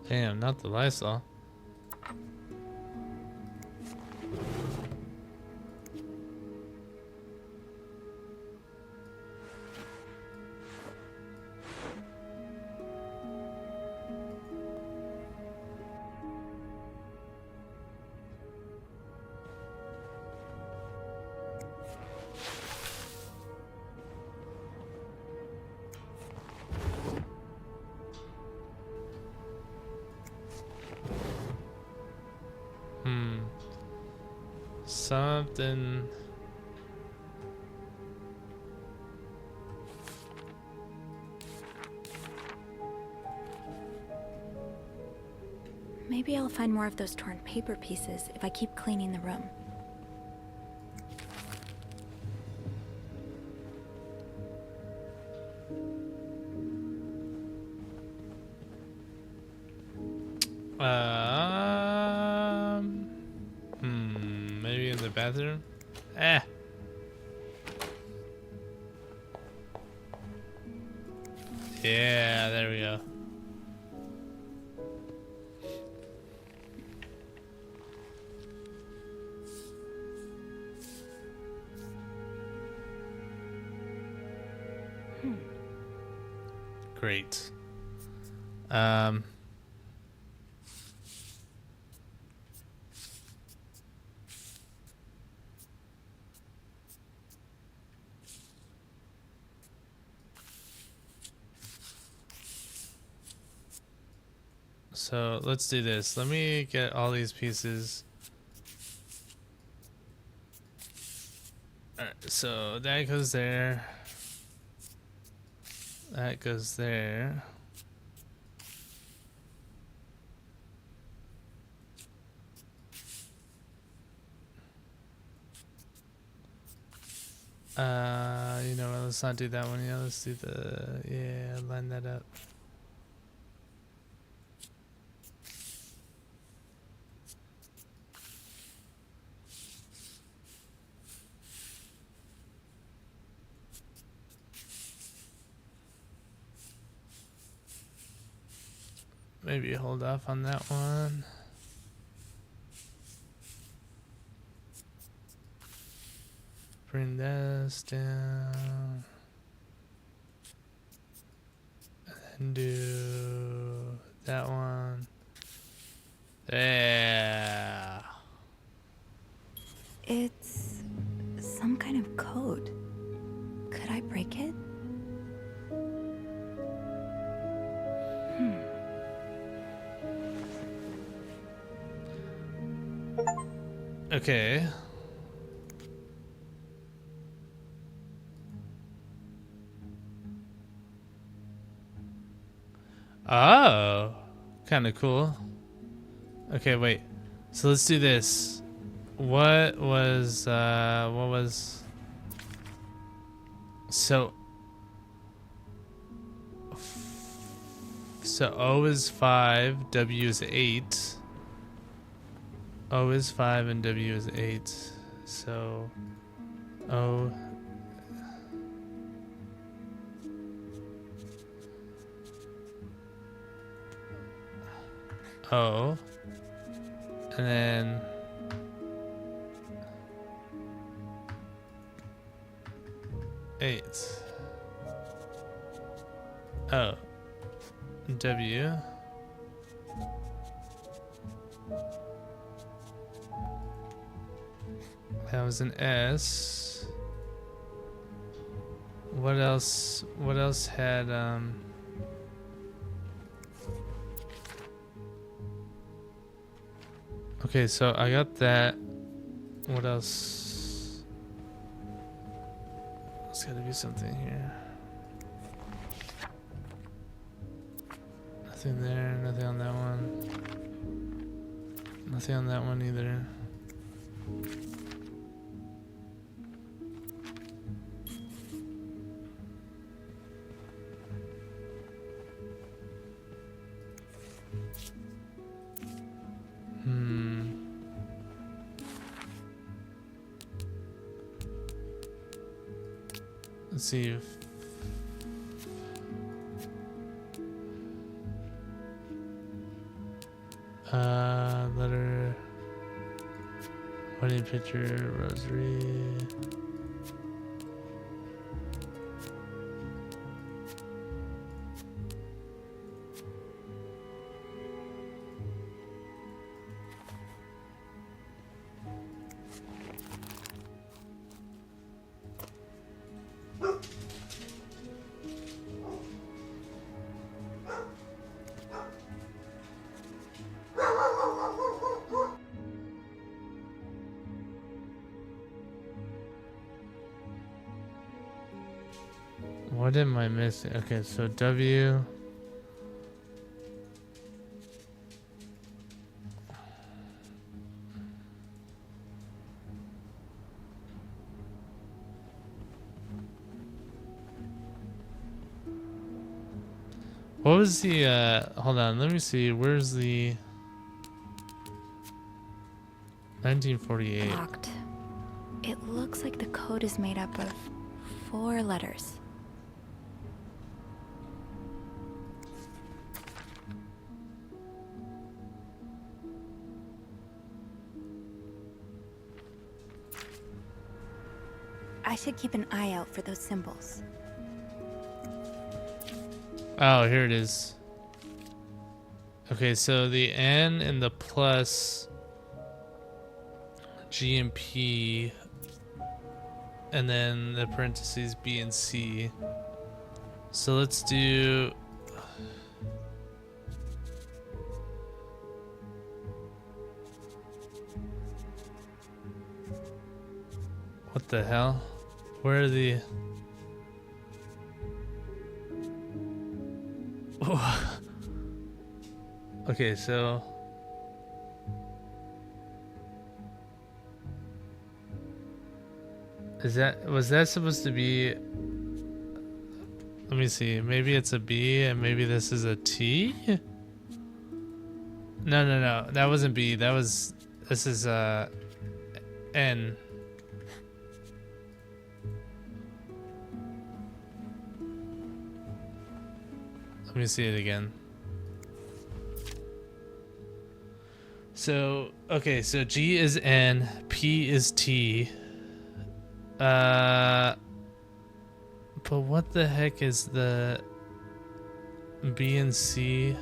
Damn, not the Lysol. Hmm. Something. Maybe I'll find more of those torn paper pieces if I keep cleaning the room. Maybe in the bathroom? Eh. Yeah, there we go. Great. Um. So let's do this. Let me get all these pieces. Alright, so that goes there. That goes there. You know what? Let's not do that one. Yeah, let's do the. Yeah, line that up. Maybe hold off on that one. Bring this down. And do that one. Yeah. It's some kind of code. Could I break it? Okay. Oh. Kind of cool. Okay, wait. So let's do this. What was so so O is 5, W is 8. O is 5 and W is 8. So O O and then 8. O W. That was an S. What else? What else had Okay, so I got that. What else? There's gotta be something here. Nothing there, nothing on that one. Nothing on that one either. Let's see if Letter. Wedding picture. Rosary. What am I missing? Okay, so W. What was the, hold on, let me see, where's the 1948? Locked. It looks like the code is made up of 4 letters. I should keep an eye out for those symbols. Oh, here it is. Okay, so the N and the plus G and P, and then the parentheses B and C. So let's do. What the hell? Where are the? Oh. Okay, so. Was that supposed to be? Let me see. Maybe it's a B and maybe this is a T? No. That wasn't B. This is N. Let me see it again. So, okay, so G is N, P is T. But what the heck is the B and C?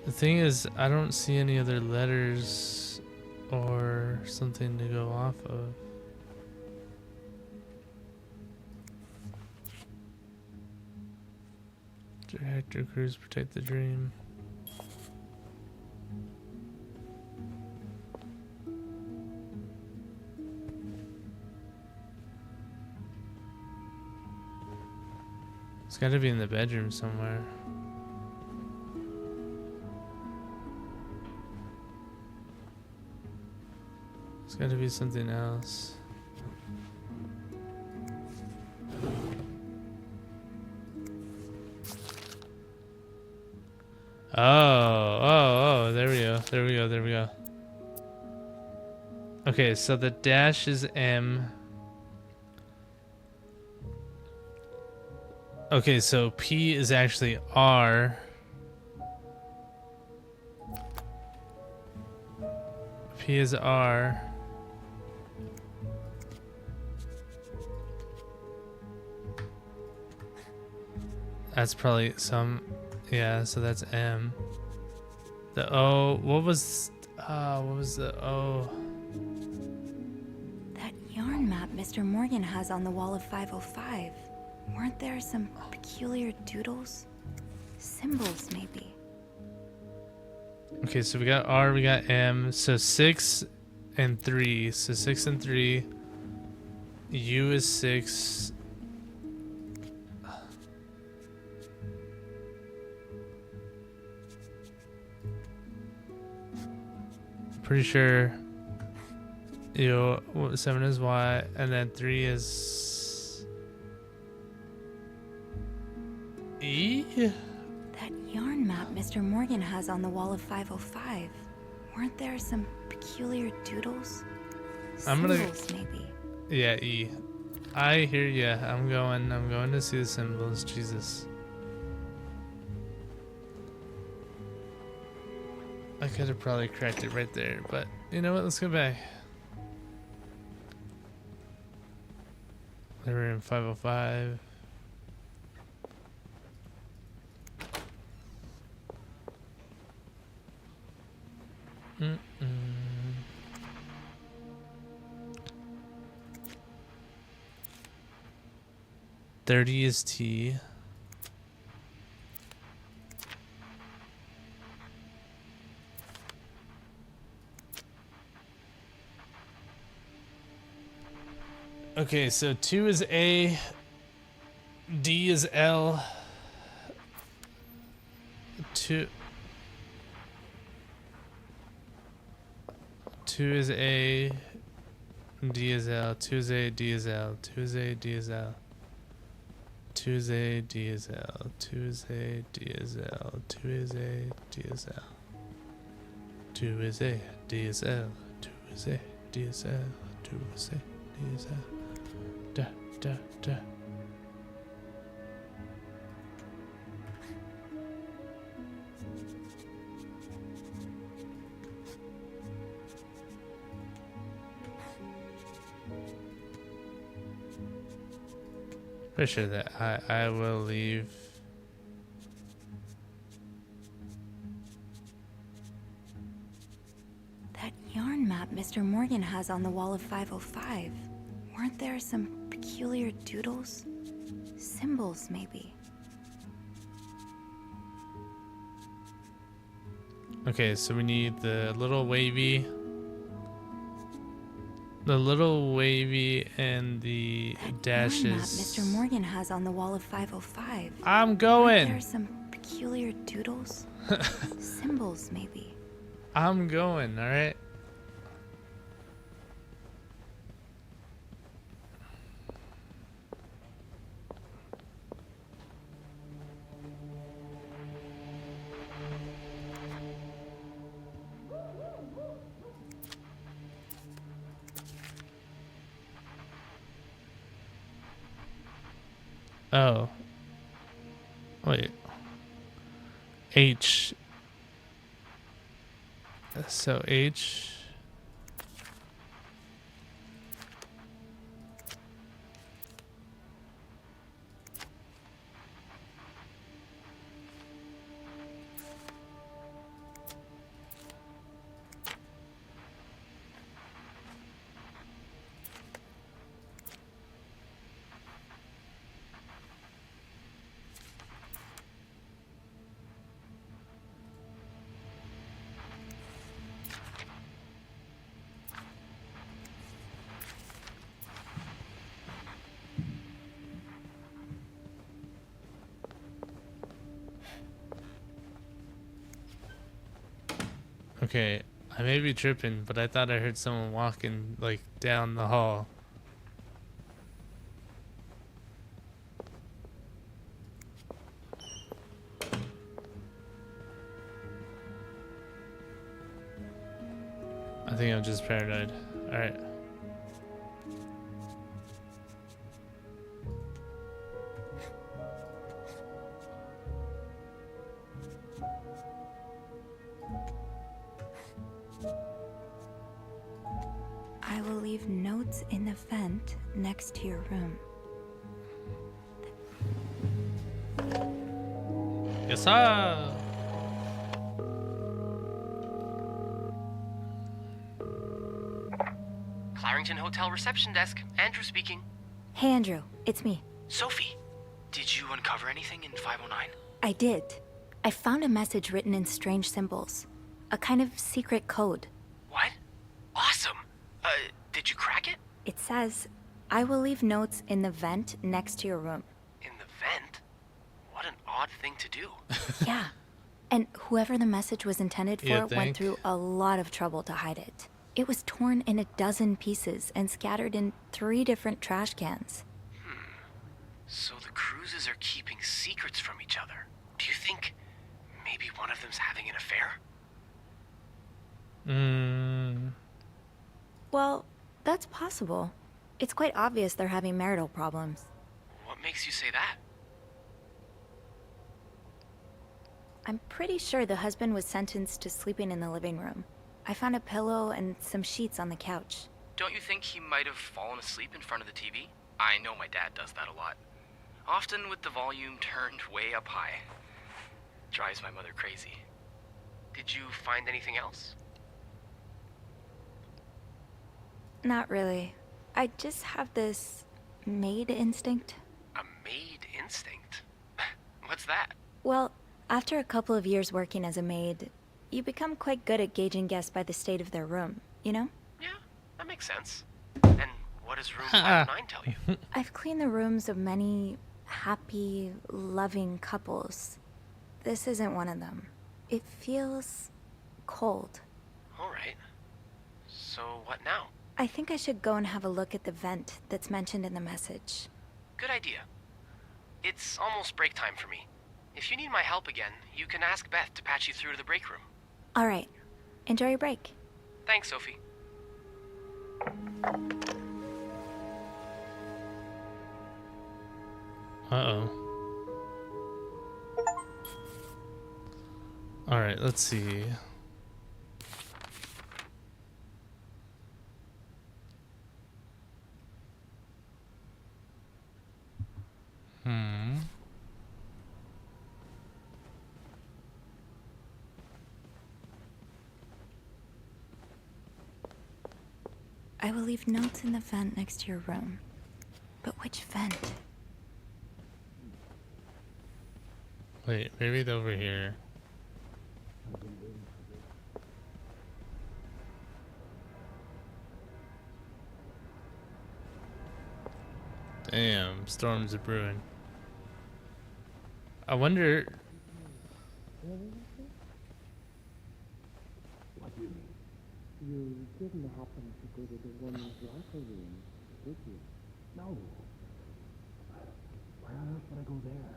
The thing is, I don't see any other letters or something to go off of. Hector Cruz, protect the dream. It's got to be in the bedroom somewhere. It's got to be something else. Oh, there we go. Okay, so the dash is M. Okay, so P is actually R. P is R. That's probably some, yeah, so that's M. The O, what was the O? That yarn map Mr. Morgan has on the wall of 505. Weren't there some peculiar doodles? Symbols, maybe. Okay, so we got R, we got M, so 6 and 3. So 6 and 3. U is 6. pretty sure. 7 is Y, and then 3 is E. That yarn map Mr. Morgan has on the wall of 505. Weren't there some peculiar doodles? I'm gonna- Symbols, maybe. Yeah, E. I hear ya. I'm going to see the symbols. Jesus. I could have probably cracked it right there, but you know what? Let's go back. They were in 505. Mm-mm. 30 is T. Okay, so 2 is A, D is L, 2 is A, D is L, 2 is A, D is L, 2 is A, D is L, 2 is A, D is L, 2 is A, D is L, 2 is A, D is L, 2 is A, D is L, 2 is A, D is L, 2 is A, D is L. Da, da, da. Pretty sure that I will leave. That yarn map Mr. Morgan has on the wall of 505. Weren't there some peculiar doodles? Symbols, maybe. Okay, so we need the little wavy. The little wavy and the That yarn map dashes. Mr. Morgan has on the wall of 505. I'm Weren't going. there some peculiar doodles? Symbols, maybe. I'm going, alright? Oh. Wait. H. So H. Okay, I may be tripping, but I thought I heard someone walking like down the hall. I think I'm just paranoid. Alright. I will leave notes in the vent next to your room. Yes, sir. Clarington Hotel reception desk. Andrew speaking. Hey, Andrew. It's me. Sophie, did you uncover anything in 509? I did. I found a message written in strange symbols. A kind of secret code. What? Awesome. Did you crack it? It says, I will leave notes in the vent next to your room. In the vent? What an odd thing to do. Yeah. And whoever the message was intended for You went think? through a lot of trouble to hide it. It was torn in a dozen pieces and scattered in 3 different trash cans. So the cruises are keeping secrets from each other. Do you think maybe one of them's having an affair? Well, that's possible. It's quite obvious they're having marital problems. What makes you say that? I'm pretty sure the husband was sentenced to sleeping in the living room. I found a pillow and some sheets on the couch. Don't you think he might have fallen asleep in front of the TV? I know my dad does that a lot. Often with the volume turned way up high. Drives my mother crazy. Did you find anything else? Not really. I just have this maid instinct. A maid instinct? What's that? Well, after a couple of years working as a maid, you become quite good at gauging guests by the state of their room, you know? Yeah, that makes sense. And what does room 509 tell you? I've cleaned the rooms of many happy, loving couples. This isn't one of them. It feels cold. Alright. So what now? I think I should go and have a look at the vent that's mentioned in the message. Good idea. It's almost break time for me. If you need my help again, you can ask Beth to patch you through to the break room. All right. Enjoy your break. Thanks, Sophie. Uh-oh. Alright, let's see. I will leave notes in the vent next to your room. But which vent? Wait, maybe it's over here. Damn, storms are brewing. I wonder. You didn't happen to go to the woman's locker room, did you? No. Why on earth would I go there?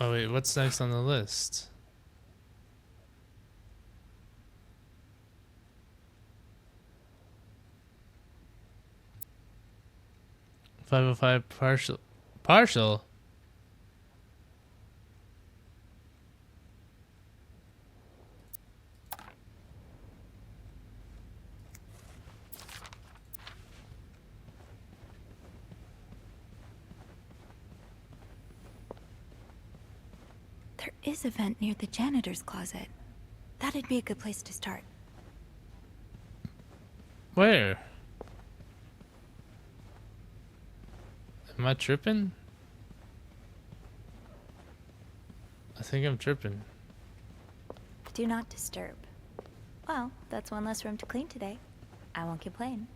Oh wait, what's next on the list? .505 partial. There is a vent near the janitor's closet. That'd be a good place to start. Where? Am I tripping? I think I'm tripping. Do not disturb. Well, that's one less room to clean today. I won't complain.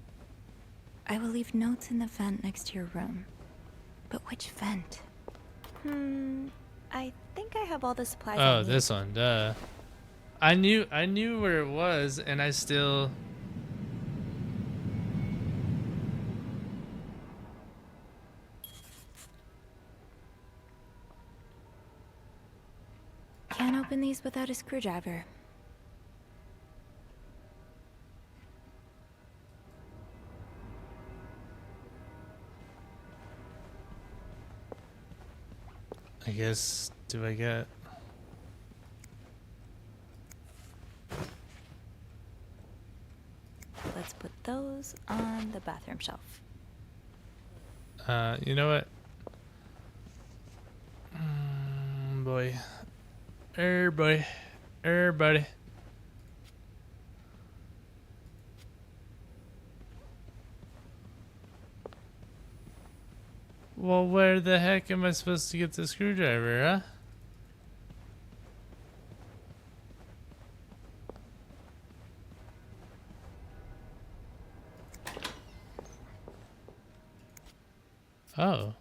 I will leave notes in the vent next to your room. But which vent? I think I have all the supplies I Oh, need. this one, duh. I knew where it was, and I still. Can't open these without a screwdriver. I guess. Do I get? Let's put those on the bathroom shelf. You know what? Boy. Boy. Buddy. Well, where the heck am I supposed to get the screwdriver, huh? Oh.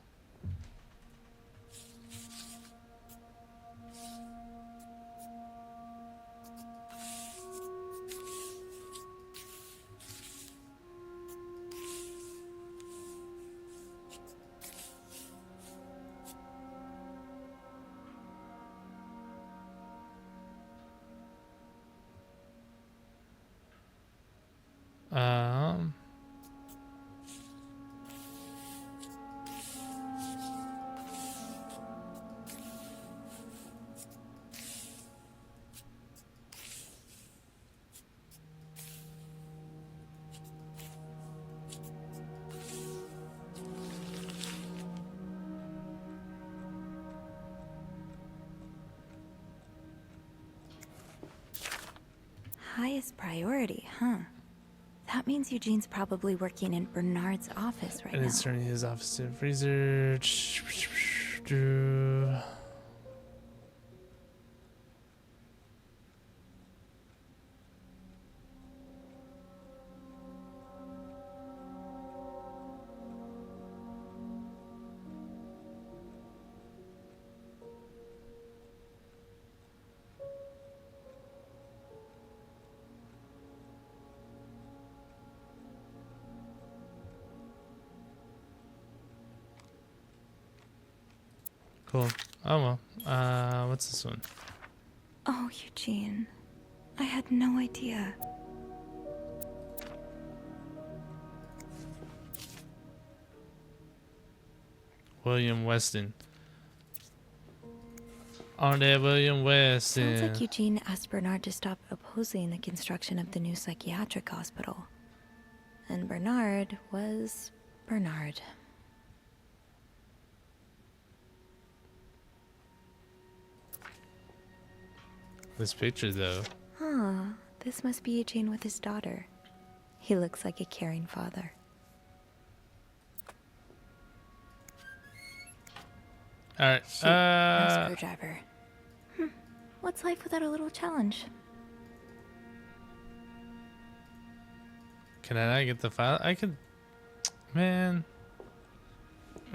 Um. Highest priority, huh? That means Eugene's probably working in Bernard's office right And now. it's turning his office to a freezer. Cool. Oh well. What's this one? Oh, Eugene. I had no idea. William Weston. On there, William Weston. Sounds like Eugene asked Bernard to stop opposing the construction of the new psychiatric hospital. And Bernard was Bernard. This picture, though. Huh. This must be Eugene with his daughter. He looks like a caring father. All right. Shoot, no screwdriver. What's life without a little challenge? Can I not get the file? I could. Man.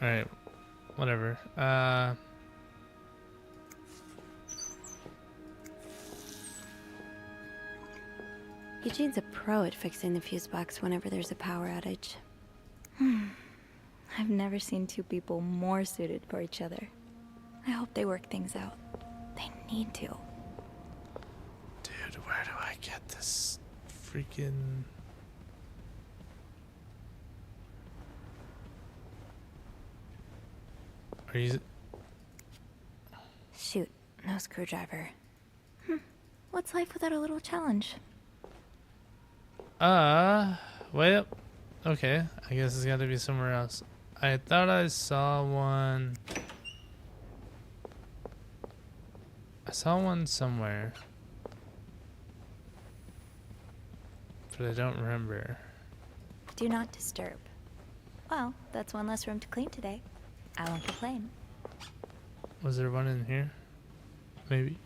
All right. Whatever. Eugene's a pro at fixing the fuse box whenever there's a power outage. I've never seen two people more suited for each other. I hope they work things out. They need to. Dude, where do I get this freaking... Are you... Shoot, no screwdriver. What's life without a little challenge? Well, okay. I guess it's gotta be somewhere else. I thought I saw one. I saw one somewhere. But I don't remember. Do not disturb. Well, that's one less room to clean today. I won't complain. Was there one in here? Maybe.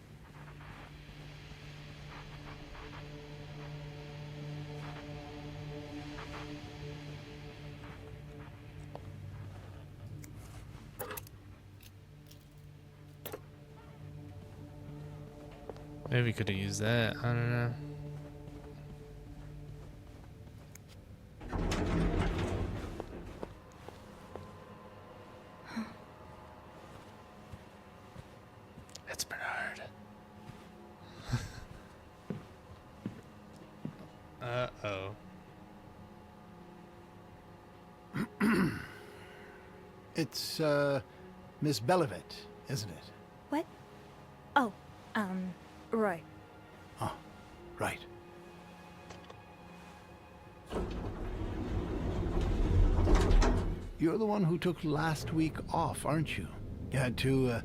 Maybe we could have used that. I don't know. It's Bernard. Uh-oh. It's, Miss Belivet, isn't it? What? Oh, Roy. Oh, right. You're the one who took last week off, aren't you? You had to,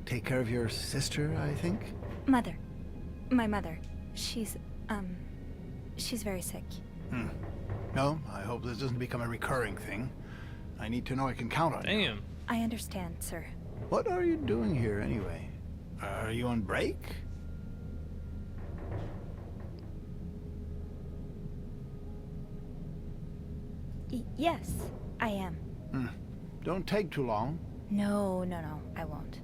take care of your sister, I think? Mother. My mother. She's very sick. No, I hope this doesn't become a recurring thing. I need to know I can count on you. Damn. I understand, sir. What are you doing here, anyway? Are you on break? Yes, I am. Don't take too long. No, I won't.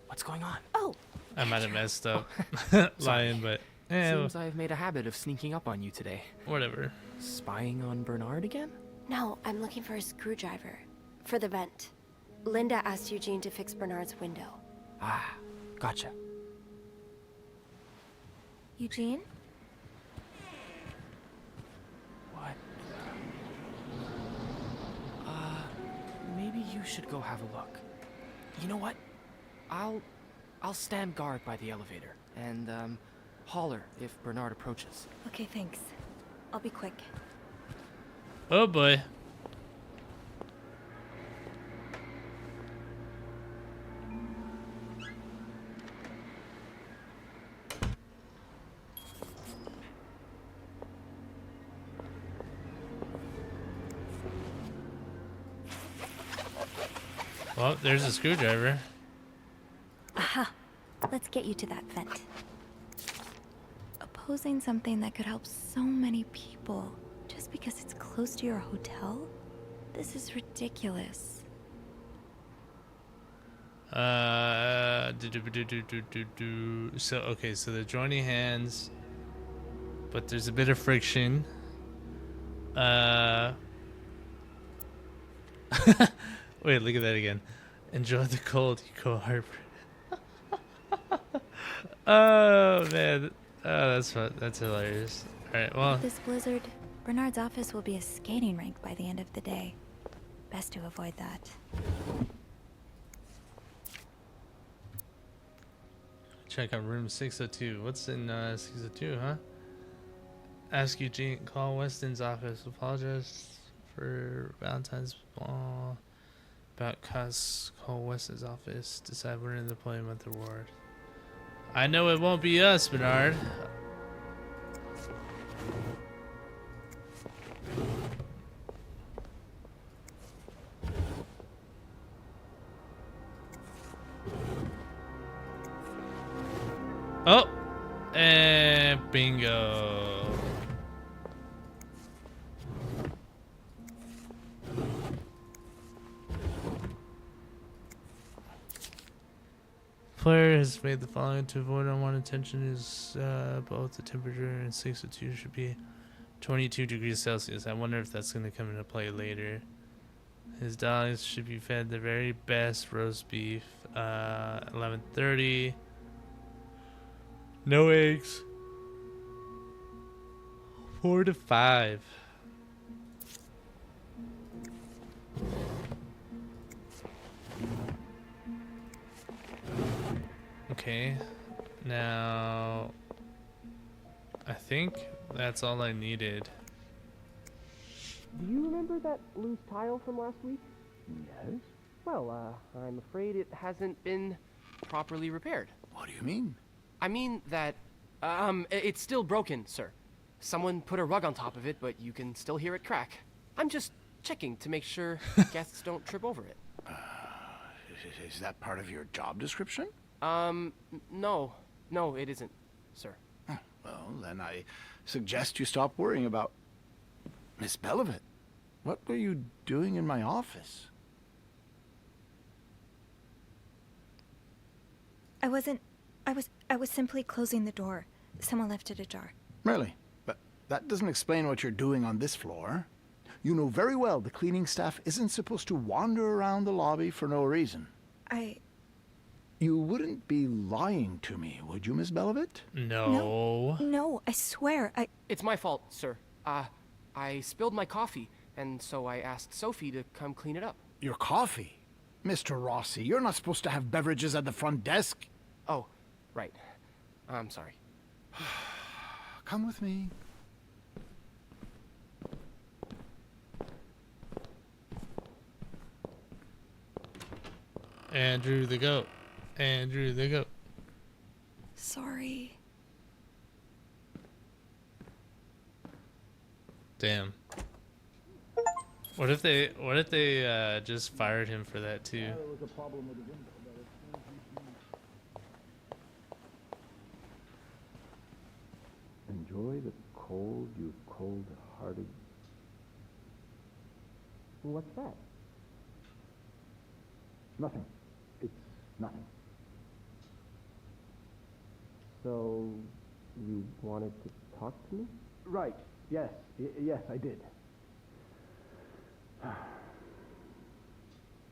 What's going on? Oh, I might have messed up lying, but Seems I've made a habit of sneaking up on you today. whatever. Spying on Bernard again? No, I'm looking for a screwdriver. For the vent. Linda asked Eugene to fix Bernard's window. Ah, gotcha. Eugene? What? Maybe you should go have a look. You know what? I'll stand guard by the elevator and holler if Bernard approaches. Okay, thanks. I'll be quick. Oh boy. Well, there's a screwdriver. Aha! Let's get you to that vent. Opposing something that could help so many people just because it's close to your hotel? This is ridiculous. So okay, so they're joining hands, but there's a bit of friction. Wait, look at that again. Enjoy the cold, you go harbor. Oh man, oh that's fun. That's hilarious. All right, well, With this blizzard, Bernard's office will be a skating rink by the end of the day. Best to avoid that. check out room 602. What's in 602, huh? Ask Eugene, call Weston's office. Apologize for Valentine's Ball. About costs, call Weston's office. Decide when to deploy a month reward. I know it won't be us, Bernard. Oh, and bingo. Player has made the following to avoid unwanted tension is both the temperature and 602 should be 22 degrees Celsius. I wonder if that's going to come into play later. His dogs should be fed the very best roast beef. 11:30. No eggs. 4 to 5. Okay, now I think that's all I needed. Do you remember that loose tile from last week? Yes? Well, I'm afraid it hasn't been properly repaired. What do you mean? I mean that, it's still broken, sir. Someone put a rug on top of it, but you can still hear it crack. I'm just checking to make sure guests don't trip over it. Is that part of your job description? No, it isn't, sir. Well, then I suggest you stop worrying about Miss Belivet. What were you doing in my office? I was simply closing the door. Someone left it ajar. Really? But that doesn't explain what you're doing on this floor. You know very well the cleaning staff isn't supposed to wander around the lobby for no reason. You wouldn't be lying to me, would you, Miss Belivet? No. No, I swear, It's my fault, sir. I spilled my coffee, and so I asked Sophie to come clean it up. Your coffee? Mr. Rossi, you're not supposed to have beverages at the front desk. Oh, right. I'm sorry. Come with me. Andrew the goat. Andrew the goat. sorry. Damn. What if they just fired him for that too? enjoy the cold, you cold-hearted... What's that? Nothing. It's nothing. So, you wanted to talk to me? Right. Yes. Yes, I did.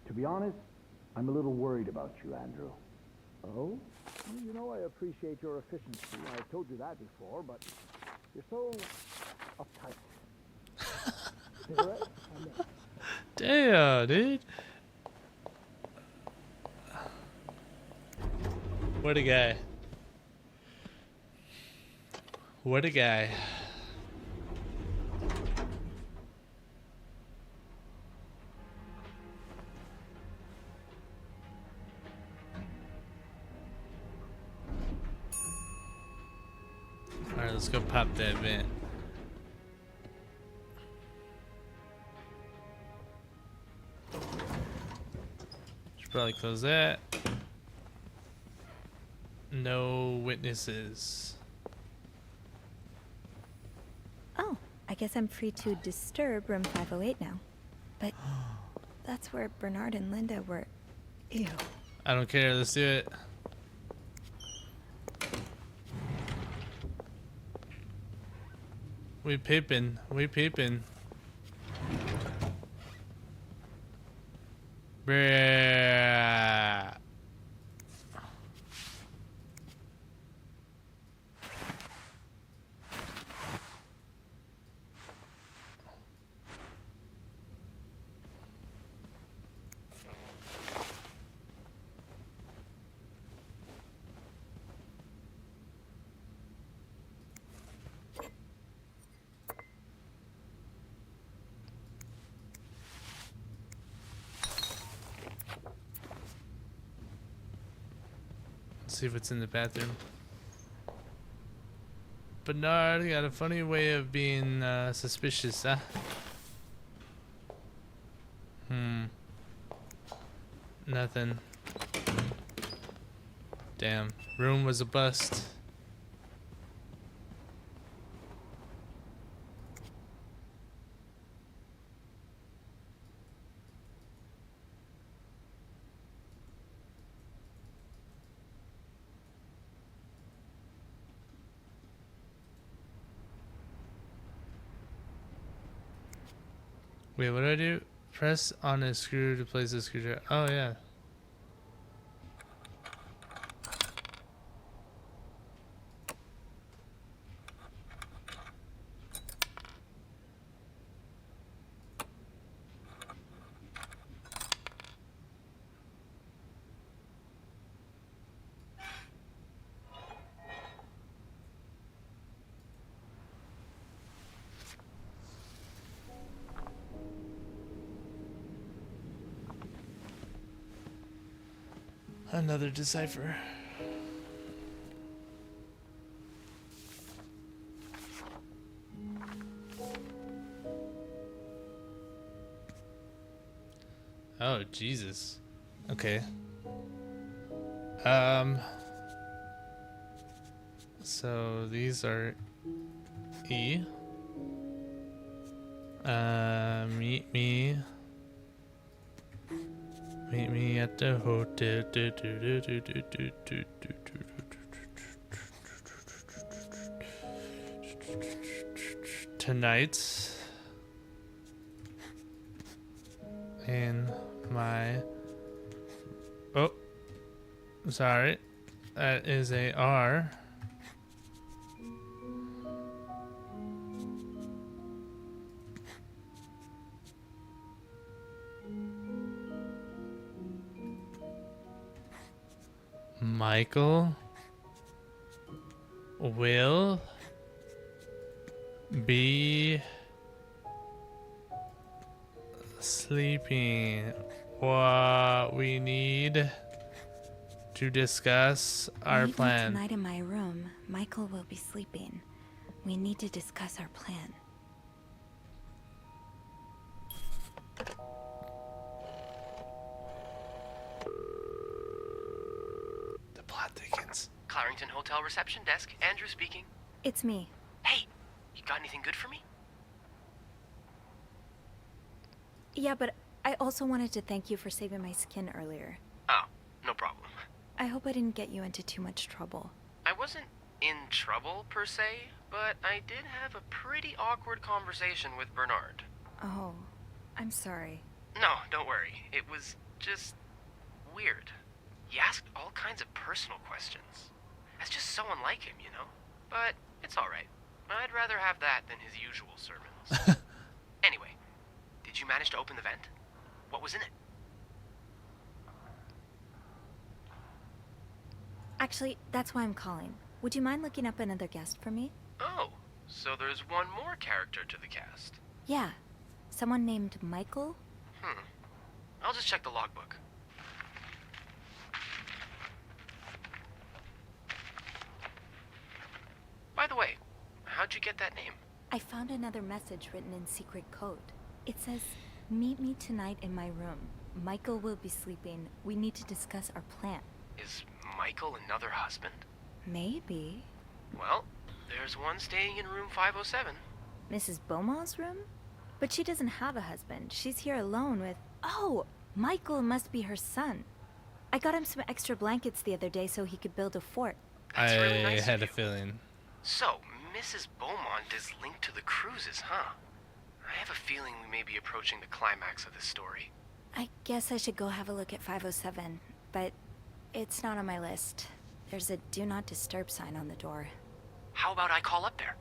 To be honest, I'm a little worried about you, Andrew. Oh? Well, you know I appreciate your efficiency. I've told you that before, but you're so uptight. Cigarette? I mean, Damn, dude. What a guy. What a guy. Alright, let's go pop that vent. Should probably close that. No witnesses. Oh, I guess I'm free to disturb room 508 now. But that's where Bernard and Linda were. Ew. I don't care, let's do it. We peeping, we peeping. Bruh. See if it's in the bathroom. Bernard got a funny way of being suspicious, huh? Nothing. Damn. Room was a bust. Wait, what do I do? Press on a screw to place the screwdriver. Oh, yeah. Another decipher. Oh, Jesus. Okay. So these are E. Meet me at the hotel. Tonight. In my... Oh. Sorry. That is a R. Michael will be sleeping. What we need to discuss our Meet me plan. tonight in my room. Michael will be sleeping. We need to discuss our plan. The plot thickens. Clarrington Hotel reception desk. Andrew speaking. It's me. Hey, you got anything good for me? Yeah, but I also wanted to thank you for saving my skin earlier. Oh, no problem. I hope I didn't get you into too much trouble. I wasn't in trouble, per se, but I did have a pretty awkward conversation with Bernard. Oh, I'm sorry. No, don't worry. It was just weird. He asked all kinds of personal questions. That's just so unlike him, you know? But it's alright. I'd rather have that than his usual sermons. Anyway, did you manage to open the vent? What was in it? Actually, that's why I'm calling. Would you mind looking up another guest for me? Oh, so there's one more character to the cast. Yeah. Someone named Michael? I'll just check the logbook. By the way, how'd you get that name? I found another message written in secret code. It says, "Meet me tonight in my room. Michael will be sleeping. We need to discuss our plan." Is Michael another husband? Maybe. Well, there's one staying in room 507. Mrs. Beaumont's room? But she doesn't have a husband. She's here alone with... Oh! Michael must be her son. I got him some extra blankets the other day so he could build a fort. That's really I nice had of a you. feeling. So, Mrs. Beaumont is linked to the cruises, huh? I have a feeling we may be approaching the climax of this story. I guess I should go have a look at 507, but it's not on my list. There's a do not disturb sign on the door. How about I call up there?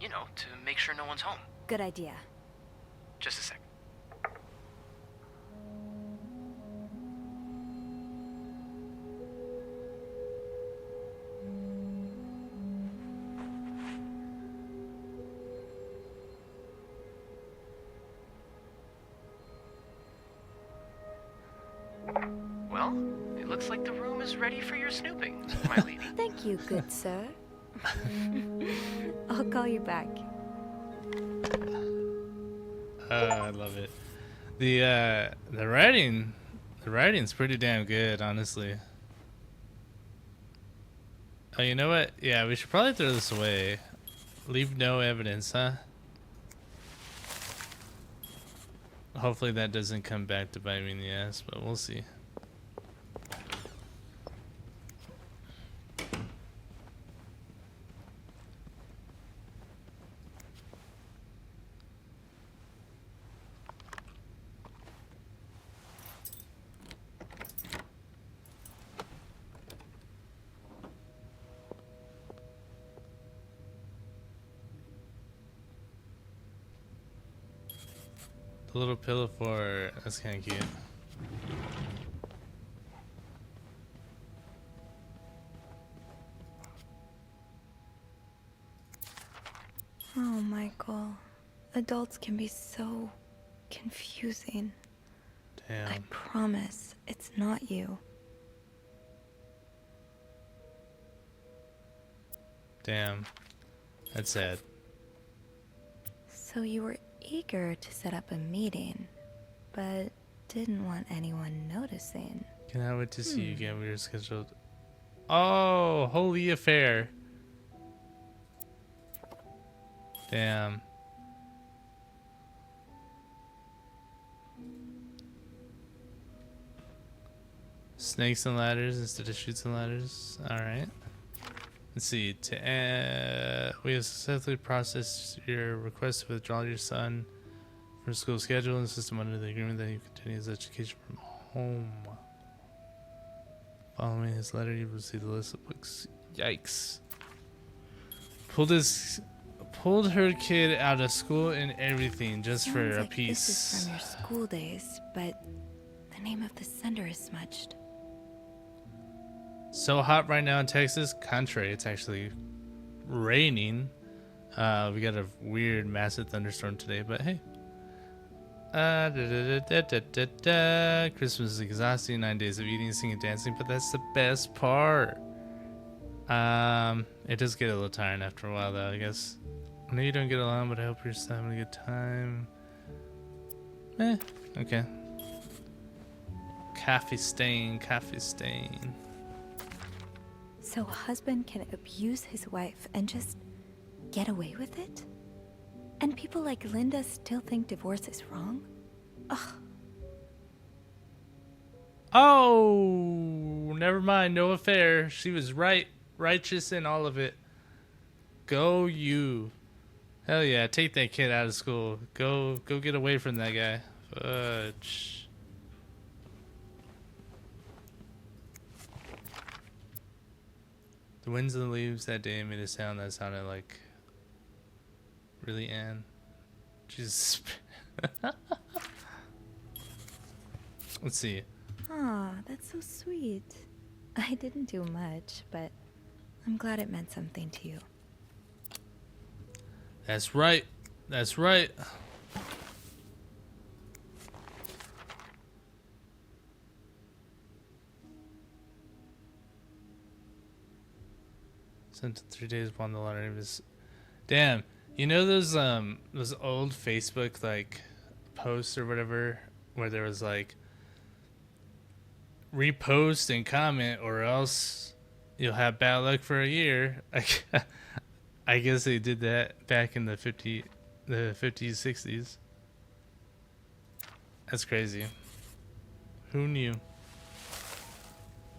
You know, to make sure no one's home. Good idea. Just a sec. Well, it looks like the room is ready for your snooping, my lady. Thank you, good sir. I'll call you back. I love it. The writing's pretty damn good, honestly. Oh, you know what? Yeah, we should probably throw this away. Leave no evidence, huh? Hopefully that doesn't come back to bite me in the ass, but we'll see. The little pillow fort, that's kind of cute. Oh, Michael. Adults can be so confusing. I Damn. promise it's not you. Damn. That's sad. So you were eager to set up a meeting, but didn't want anyone noticing. Cannot wait to see you again. We are scheduled. Oh, holy affair. Damn. Snakes and ladders instead of chutes and ladders. Alright. Let's see. We have successfully processed your request to withdraw your son from school schedule and system under the agreement that he continue his education from home. Following his letter, you will see the list of books. Yikes. Pulled her kid out of school and everything just for Sounds a like piece. This is from your school days, but the name of the sender is smudged. So hot right now in Texas. Contrary, it's actually raining. We got a weird massive thunderstorm today, but hey. Christmas is exhausting. 9 days of eating, singing, dancing, but that's the best part. It does get a little tiring after a while, though, I guess. I know you don't get along, but I hope you're still having a good time. Okay. Coffee stain. So a husband can abuse his wife and just get away with it? And people like Linda still think divorce is wrong? Ugh. Oh, never mind. No affair. She was right, righteous in all of it. Go you. Hell yeah, take that kid out of school. Go get away from that guy. Fudge. The winds and the leaves that day made a sound that sounded like... Really, Anne? Jesus. Let's see. Aw, that's so sweet. I didn't do much, but I'm glad it meant something to you. That's right. That's right. Sent 3 days upon the letter of his... Damn. You know those old Facebook like posts or whatever where there was like repost and comment or else you'll have bad luck for a year. I guess they did that back in the 50s, 60s. That's crazy. Who knew?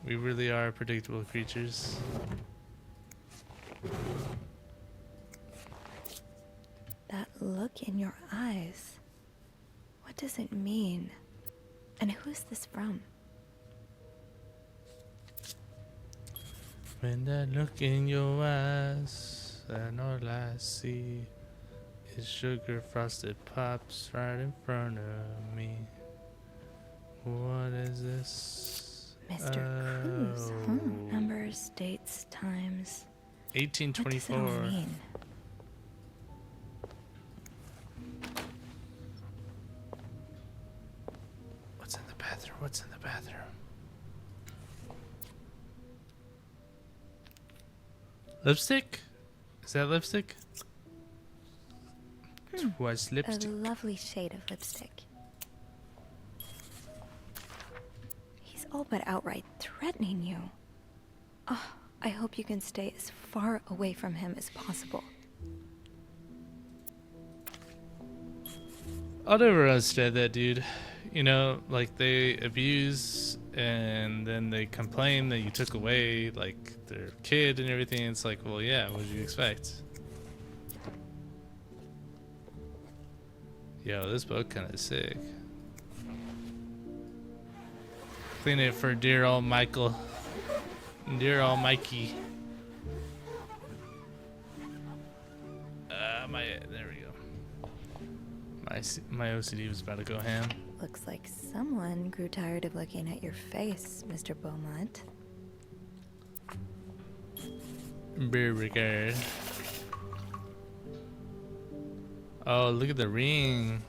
We really are predictable creatures. That look in your eyes. What does it mean? And who is this from? When that look in your eyes, and all I see is sugar frosted pops right in front of me. What is this? Mr. Cruz, huh? Numbers, dates, times. 1824. What does it all mean? What's in the bathroom? What's in the bathroom? Lipstick? Is that lipstick? Twice A lipstick. lovely shade of lipstick. He's all but outright threatening you. Oh, I hope you can stay as far away from him as possible. I'll never understand that dude. You know, like they abuse and then they complain that you took away like their kid and everything. It's like, well, yeah, what did you expect? Yo, this book kind of sick. Clean it for dear old Michael. Dear old Mikey. There we go. My OCD was about to go ham. Looks like someone grew tired of looking at your face, Mr. Beaumont. Beauregard. Oh, look at the ring.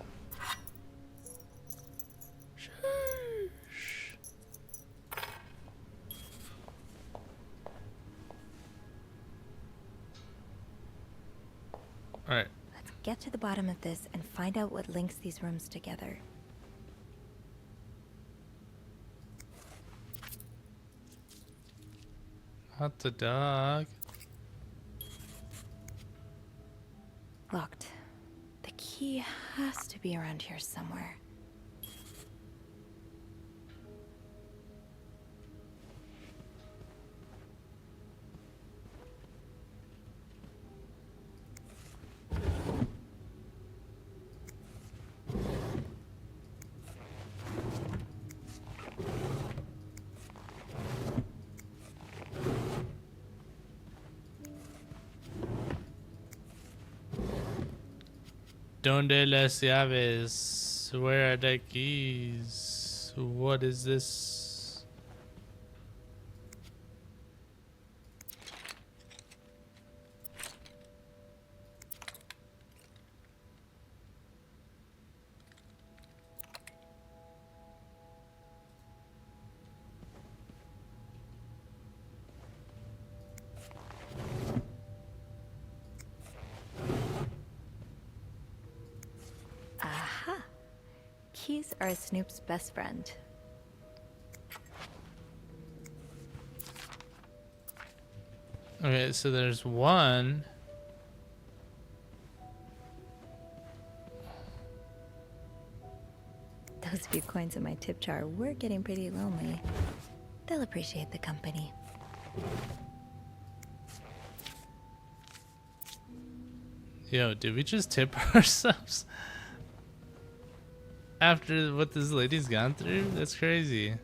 Alright. Let's get to the bottom of this and find out what links these rooms together. Not the dog. Locked. The key has to be around here somewhere. Donde las llaves? Where are the keys? What is this? Aha! Keys are Snoop's best friend. Okay, so there's one last few coins in my tip jar were getting pretty lonely. They'll appreciate the company. Yo, did we just tip ourselves? After what this lady's gone through? That's crazy.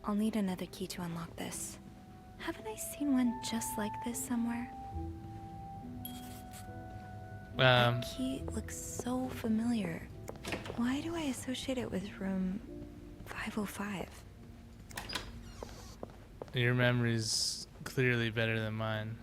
I'll need another key to unlock this. Haven't I seen one just like this somewhere? That key looks so familiar. Why do I associate it with room 505? Your memory's clearly better than mine.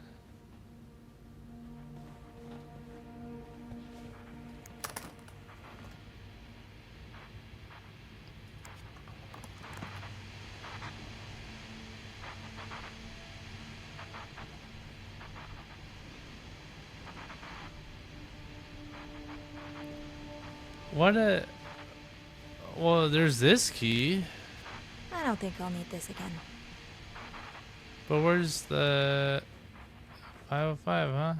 Well, there's this key. I don't think I'll need this again. But where's the 505, huh?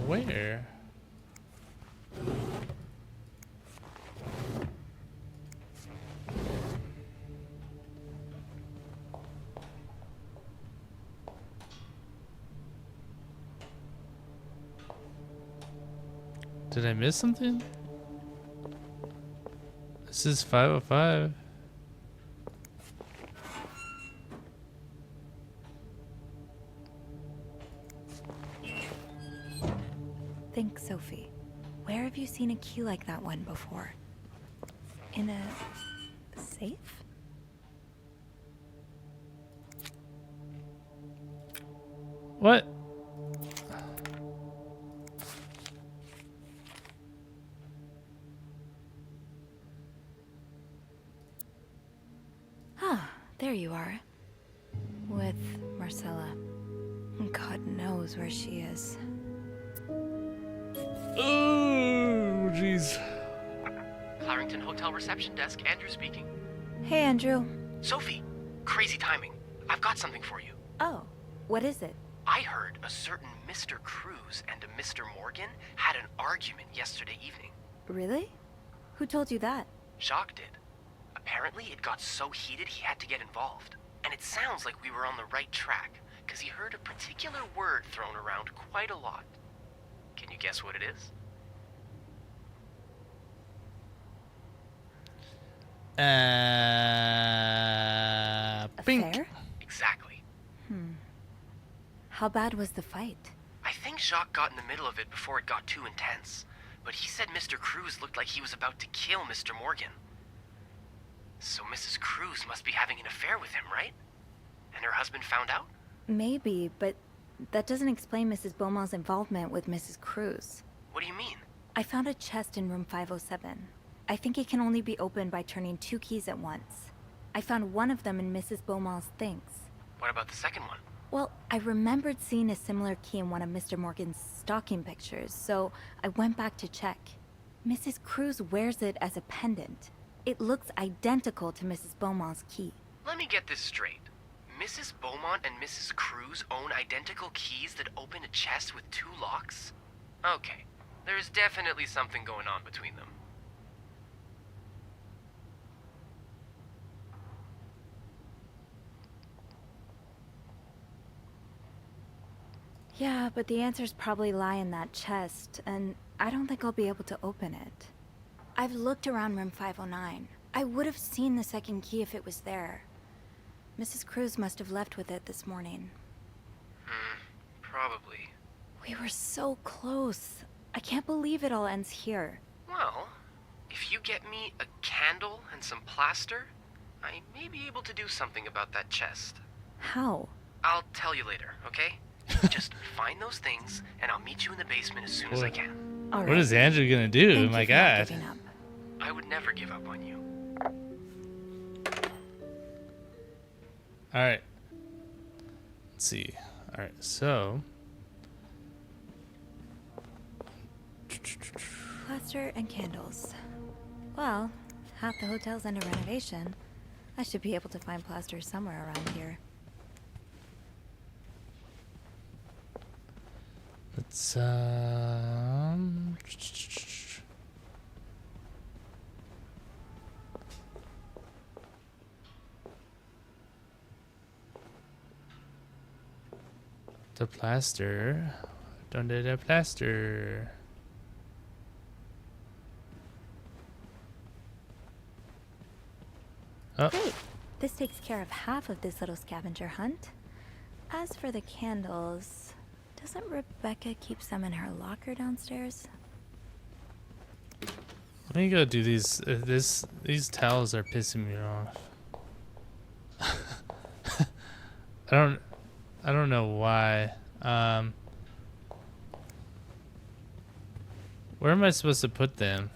Where? Did I miss something? This is 505. Think, Sophie. Where have you seen a key like that one before? In a safe? What? There you are. With Marcella. God knows where she is. Oh, jeez. Clarington Hotel reception desk, Andrew speaking. Hey, Andrew. Sophie, crazy timing. I've got something for you. Oh, what is it? I heard a certain Mr. Cruz and a Mr. Morgan had an argument yesterday evening. Really? Who told you that? Jacques did. Apparently, it got so heated he had to get involved. And it sounds like we were on the right track, because he heard a particular word thrown around quite a lot. Can you guess what it is? Pink. Affair? Exactly. How bad was the fight? I think Jacques got in the middle of it before it got too intense. But he said Mr. Cruz looked like he was about to kill Mr. Morgan. So Mrs. Cruz must be having an affair with him, right? And her husband found out? Maybe, but that doesn't explain Mrs. Beaumont's involvement with Mrs. Cruz. What do you mean? I found a chest in room 507. I think it can only be opened by turning 2 keys at once. I found one of them in Mrs. Beaumont's things. What about the second one? Well, I remembered seeing a similar key in one of Mr. Morgan's stocking pictures, so I went back to check. Mrs. Cruz wears it as a pendant. It looks identical to Mrs. Beaumont's key. Let me get this straight. Mrs. Beaumont and Mrs. Cruz own identical keys that open a chest with 2 locks? Okay, there's definitely something going on between them. Yeah, but the answers probably lie in that chest, and I don't think I'll be able to open it. I've looked around room 509. I would have seen the second key if it was there. Mrs. Cruz must have left with it this morning. Probably. We were so close. I can't believe it all ends here. Well, if you get me a candle and some plaster, I may be able to do something about that chest. How? I'll tell you later, okay? Just find those things, and I'll meet you in the basement as soon as I can. All What right. is Andrew gonna do? Thank My you for not God. giving up. I would never give up on you. All right. Let's see. All right. So Plaster and candles. Well, half the hotel's under renovation. I should be able to find plaster somewhere around here. Let's the plaster. Don't do the plaster. Oh. Great. This takes care of half of this little scavenger hunt. As for the candles, doesn't Rebecca keep some in her locker downstairs? Let me go do these. These towels are pissing me off. I don't know why. Where am I supposed to put them?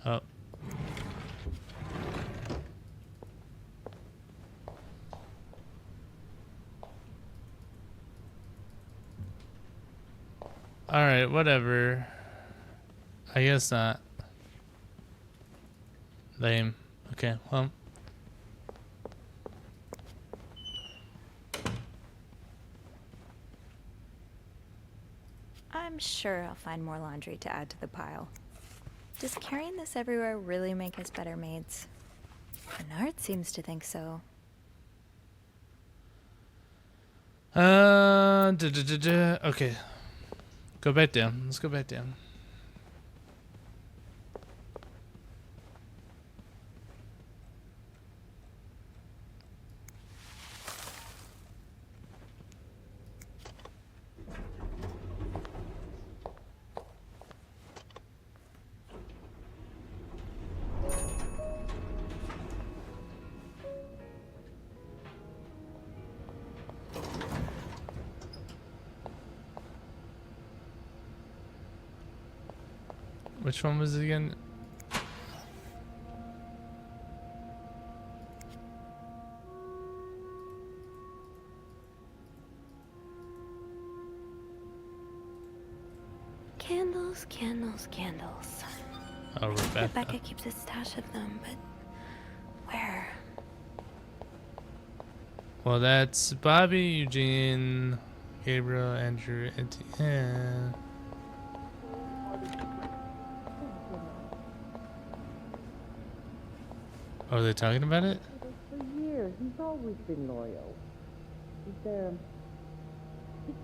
Oh. Alright, whatever. I guess not. Lame. Okay, well. I'm sure I'll find more laundry to add to the pile. Does carrying this everywhere really make us better maids? Bernard seems to think so. Okay. Go back down. Let's go back down. Which one was it again? Candles, candles, candles. Oh, Rebecca. Rebecca keeps a stash of them, but where? Well, that's Bobby, Eugene, Gabriel, Andrew, Etienne. Oh, are they talking about it? For years, he's always been loyal. Is there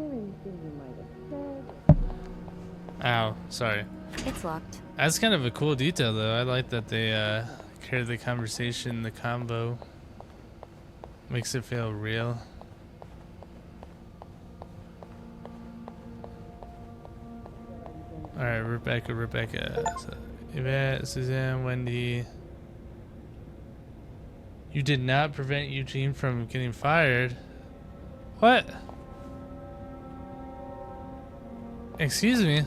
anything you might have said? Ow, sorry. It's locked. That's kind of a cool detail, though. I like that they carry the conversation, the combo. Makes it feel real. Alright, Rebecca. So, Yvette, Suzanne, Wendy. You did not prevent Eugene from getting fired. What? Excuse me?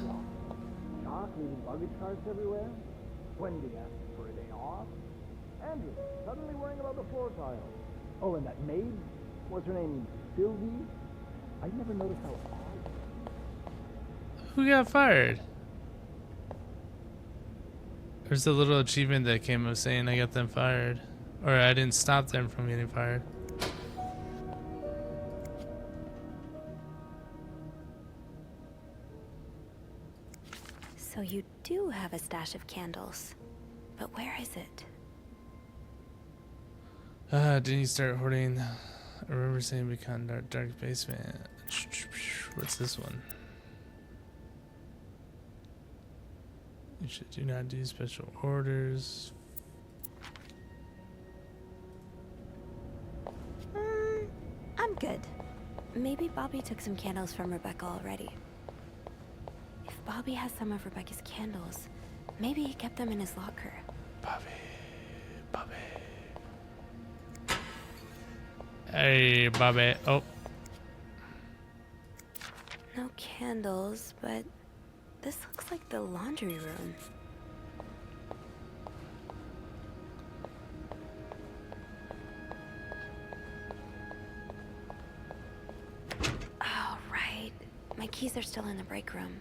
Doc leaving luggage carts everywhere. Wendy asking for a day off. Andrew suddenly worrying about the floor tiles. Oh, and that maid? What's her name? Sylvie? I never noticed how odd. Who got fired? There's a little achievement that came up saying I got them fired. Or I didn't stop them from getting fired. So you do have a stash of candles. But where is it? Didn't you start hoarding? I remember saying become dark basement. What's this one? You should do not do special orders. I'm good. Maybe Bobby took some candles from Rebecca already. If Bobby has some of Rebecca's candles, maybe he kept them in his locker. Bobby. Hey, Bobby. Oh. No candles, but this looks like the laundry room. Oh, right. keys are still in the break room.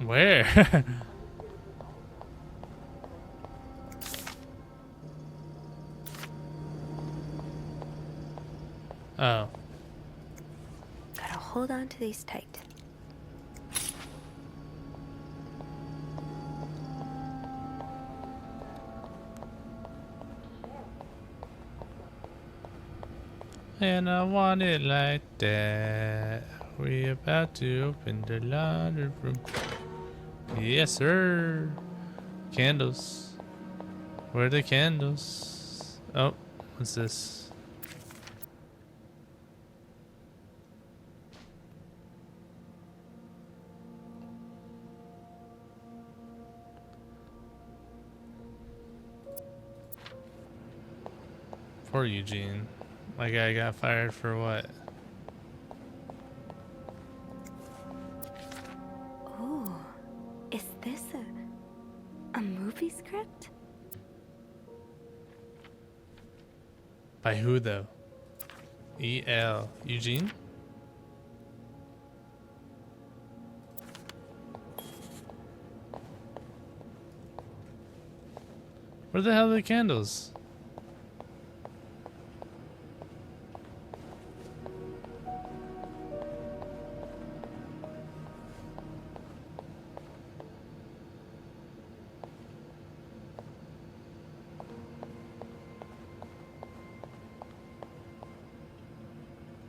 Where? Oh. Gotta hold on to these tight. And I want it like that. We about to open the laundry room. Yes, sir. Candles. Where are the candles? Oh, what's this? Poor Eugene. My guy got fired for what? Ooh, is this a movie script? By who though? E.L. Eugene? Where the hell are the candles?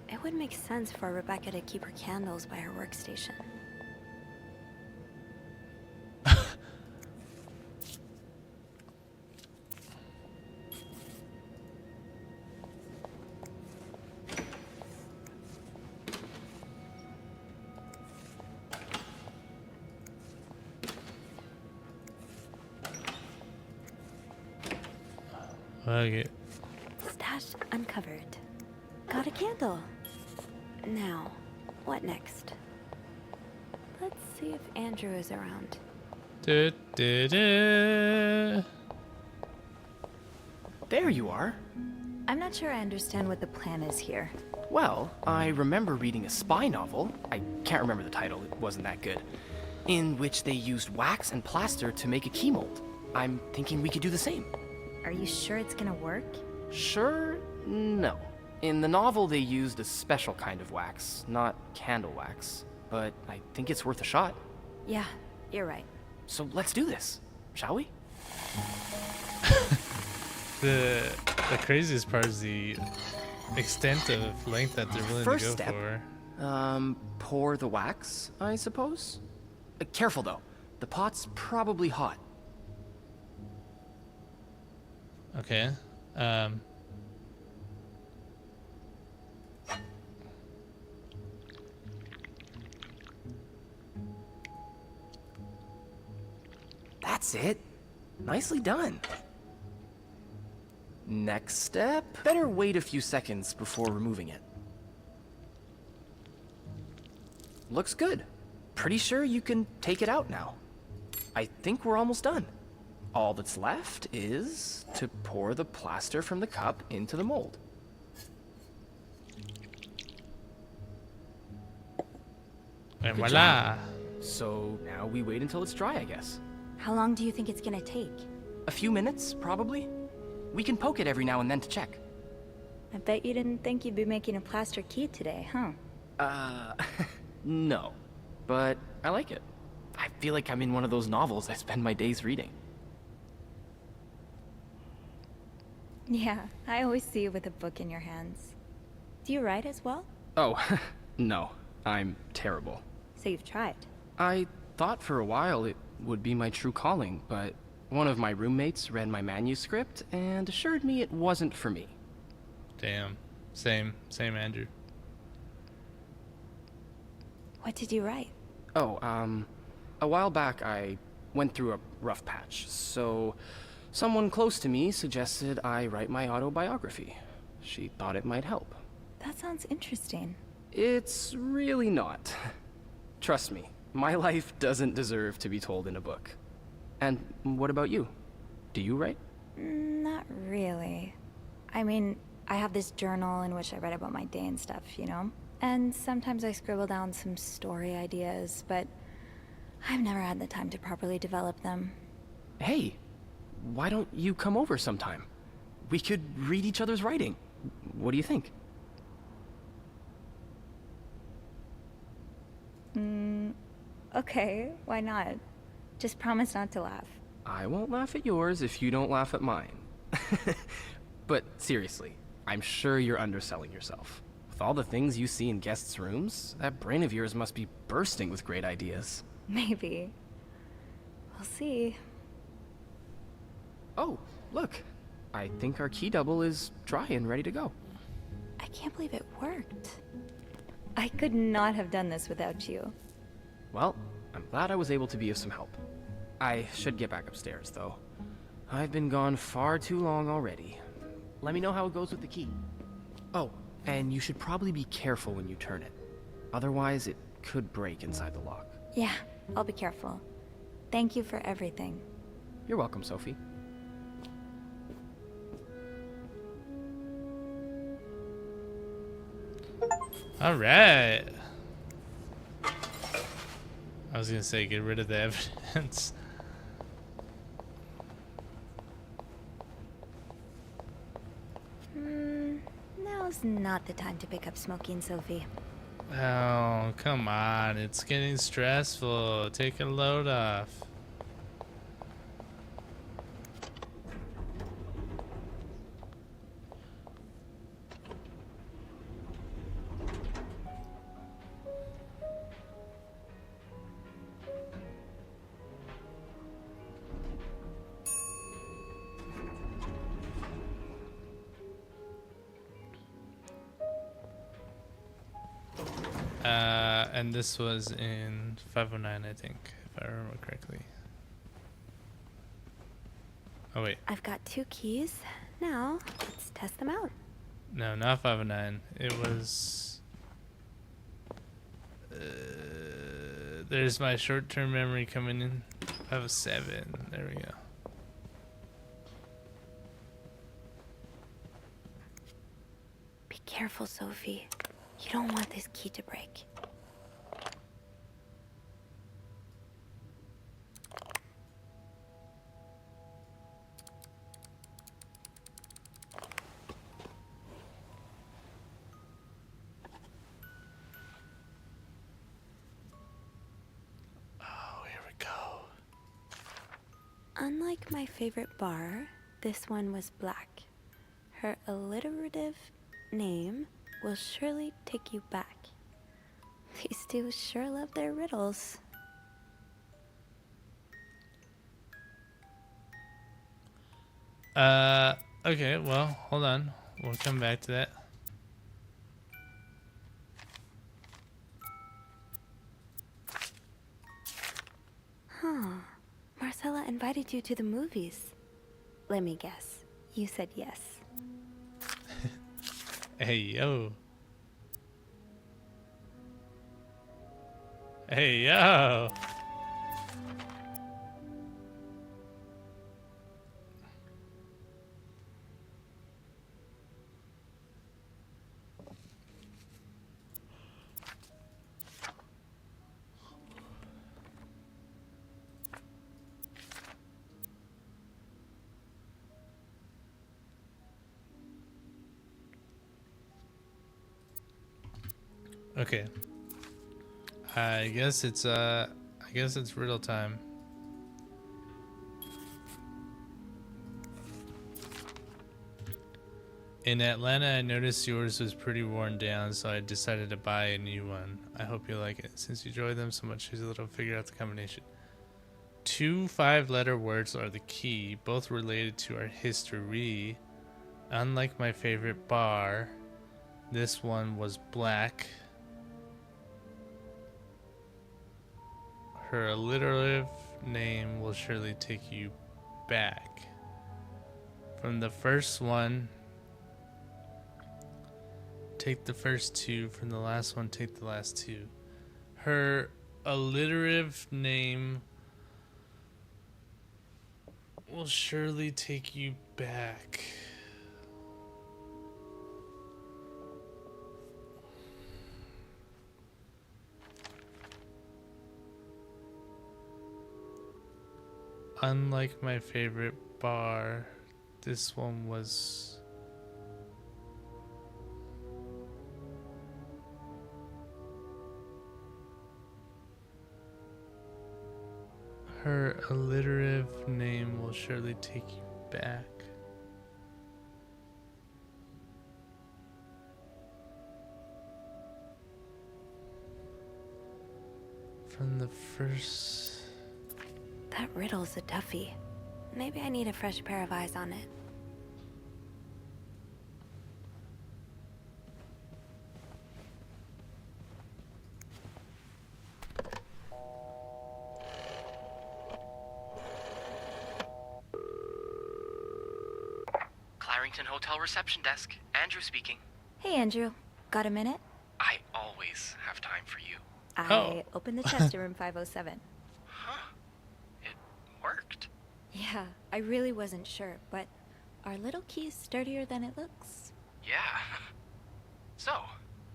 It would make sense for Rebecca to keep her candles by her workstation. Okay. Stash uncovered. Got a candle. Now, what next? Let's see if Andrew is around. Du, du, du. There you are. I'm not sure I understand what the plan is here. Well, I remember reading a spy novel, I can't remember the title, it wasn't that good, in which they used wax and plaster to make a key mold. I'm thinking we could do the same. Are you sure it's gonna work? Sure? No. In the novel, they used a special kind of wax, not candle wax. But I think it's worth a shot. Yeah, you're right. So let's do this, shall we? The craziest part is the extent of length that they're willing First to go step. for. Pour the wax, I suppose? Careful though, the pot's probably hot. Okay. That's it. Nicely done. Next step, better wait a few seconds before removing it. Looks good. Pretty sure you can take it out now. I think we're almost done. All that's left is to pour the plaster from the cup into the mold. And Good voila. So now we wait until it's dry, I guess. How long do you think it's gonna take? A few minutes, probably. We can poke it every now and then to check. I bet you didn't think you'd be making a plaster key today, huh? No. But I like it. I feel like I'm in one of those novels I spend my days reading. Yeah, I always see you with a book in your hands. Do you write as well? Oh, no. I'm terrible. So you've tried. I thought for a while it would be my true calling, but one of my roommates read my manuscript and assured me it wasn't for me. Damn. Same Andrew. What did you write? Oh, a while back I went through a rough patch, so someone close to me suggested I write my autobiography. She thought it might help. That sounds interesting. It's really not. Trust me, My life doesn't deserve to be told in a book. And what about you? Do you write? Not really. I mean, I have this journal in which I write about my day and stuff, you know? And sometimes I scribble down some story ideas, but I've never had the time to properly develop them. Hey, why don't you come over sometime? We could read each other's writing. What do you think? Okay, why not? Just promise not to laugh. I won't laugh at yours if you don't laugh at mine. But seriously, I'm sure you're underselling yourself. With all the things you see in guests' rooms, that brain of yours must be bursting with great ideas. Maybe. We'll see. Oh, look. I think our key double is dry and ready to go. I can't believe it worked. I could not have done this without you. Well, I'm glad I was able to be of some help. I should get back upstairs, though. I've been gone far too long already. Let me know how it goes with the key. Oh, and you should probably be careful when you turn it. Otherwise, it could break inside the lock. Yeah, I'll be careful. Thank you for everything. You're welcome, Sophie. All right. I was gonna say get rid of the evidence. Now's not the time to pick up smoking, Sophie. Oh, come on. It's getting stressful. Take a load off. And this was in 509, I think, if I remember correctly. Oh, wait. I've got 2 keys. Now, let's test them out. No, not 509. It was... there's my short-term memory coming in. 507. There we go. Be careful, Sophie. You don't want this key to break. Unlike my favorite bar, this one was black. Her alliterative name will surely take you back. These two sure love their riddles. Okay, well, hold on. We'll come back to that. Huh. Marcella invited you to the movies. Let me guess. You said yes. Hey, yo. Hey, yo. Okay. I guess it's riddle time. In Atlanta, I noticed yours was pretty worn down, so I decided to buy a new one. I hope you like it. Since you enjoy them so much, here's a little figure out the combination. 2 5-letter words are the key, both related to our history. Unlike my favorite bar, this one was black. Her alliterative name will surely take you back. From the first one, take the first 2. From the last one, take the last 2. Her alliterative name will surely take you back. Unlike my favorite bar, this one was... Her alliterative name will surely take you back. From the first... That riddle's a toughie. Maybe I need a fresh pair of eyes on it. Clarington Hotel reception desk. Andrew speaking. Hey, Andrew. Got a minute? I always have time for you. I opened the chest to room 507. Huh. It worked. Yeah, I really wasn't sure, but our little key's sturdier than it looks. Yeah. So,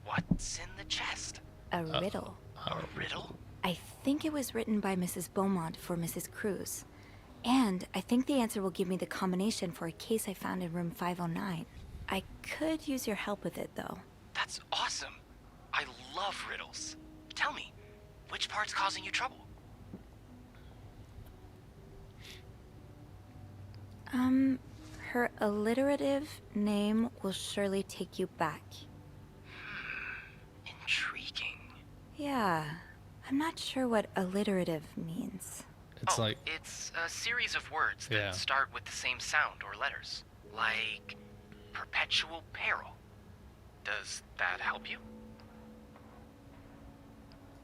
what's in the chest? A riddle. A riddle? I think it was written by Mrs. Beaumont for Mrs. Cruz. And I think the answer will give me the combination for a case I found in room 509. I could use your help with it, though. That's awesome. I love riddles. Tell me, which part's causing you trouble? Her alliterative name will surely take you back. Intriguing. Yeah, I'm not sure what alliterative means. It's like... It's a series of words that Yeah. start with the same sound or letters. Like perpetual peril. Does that help you?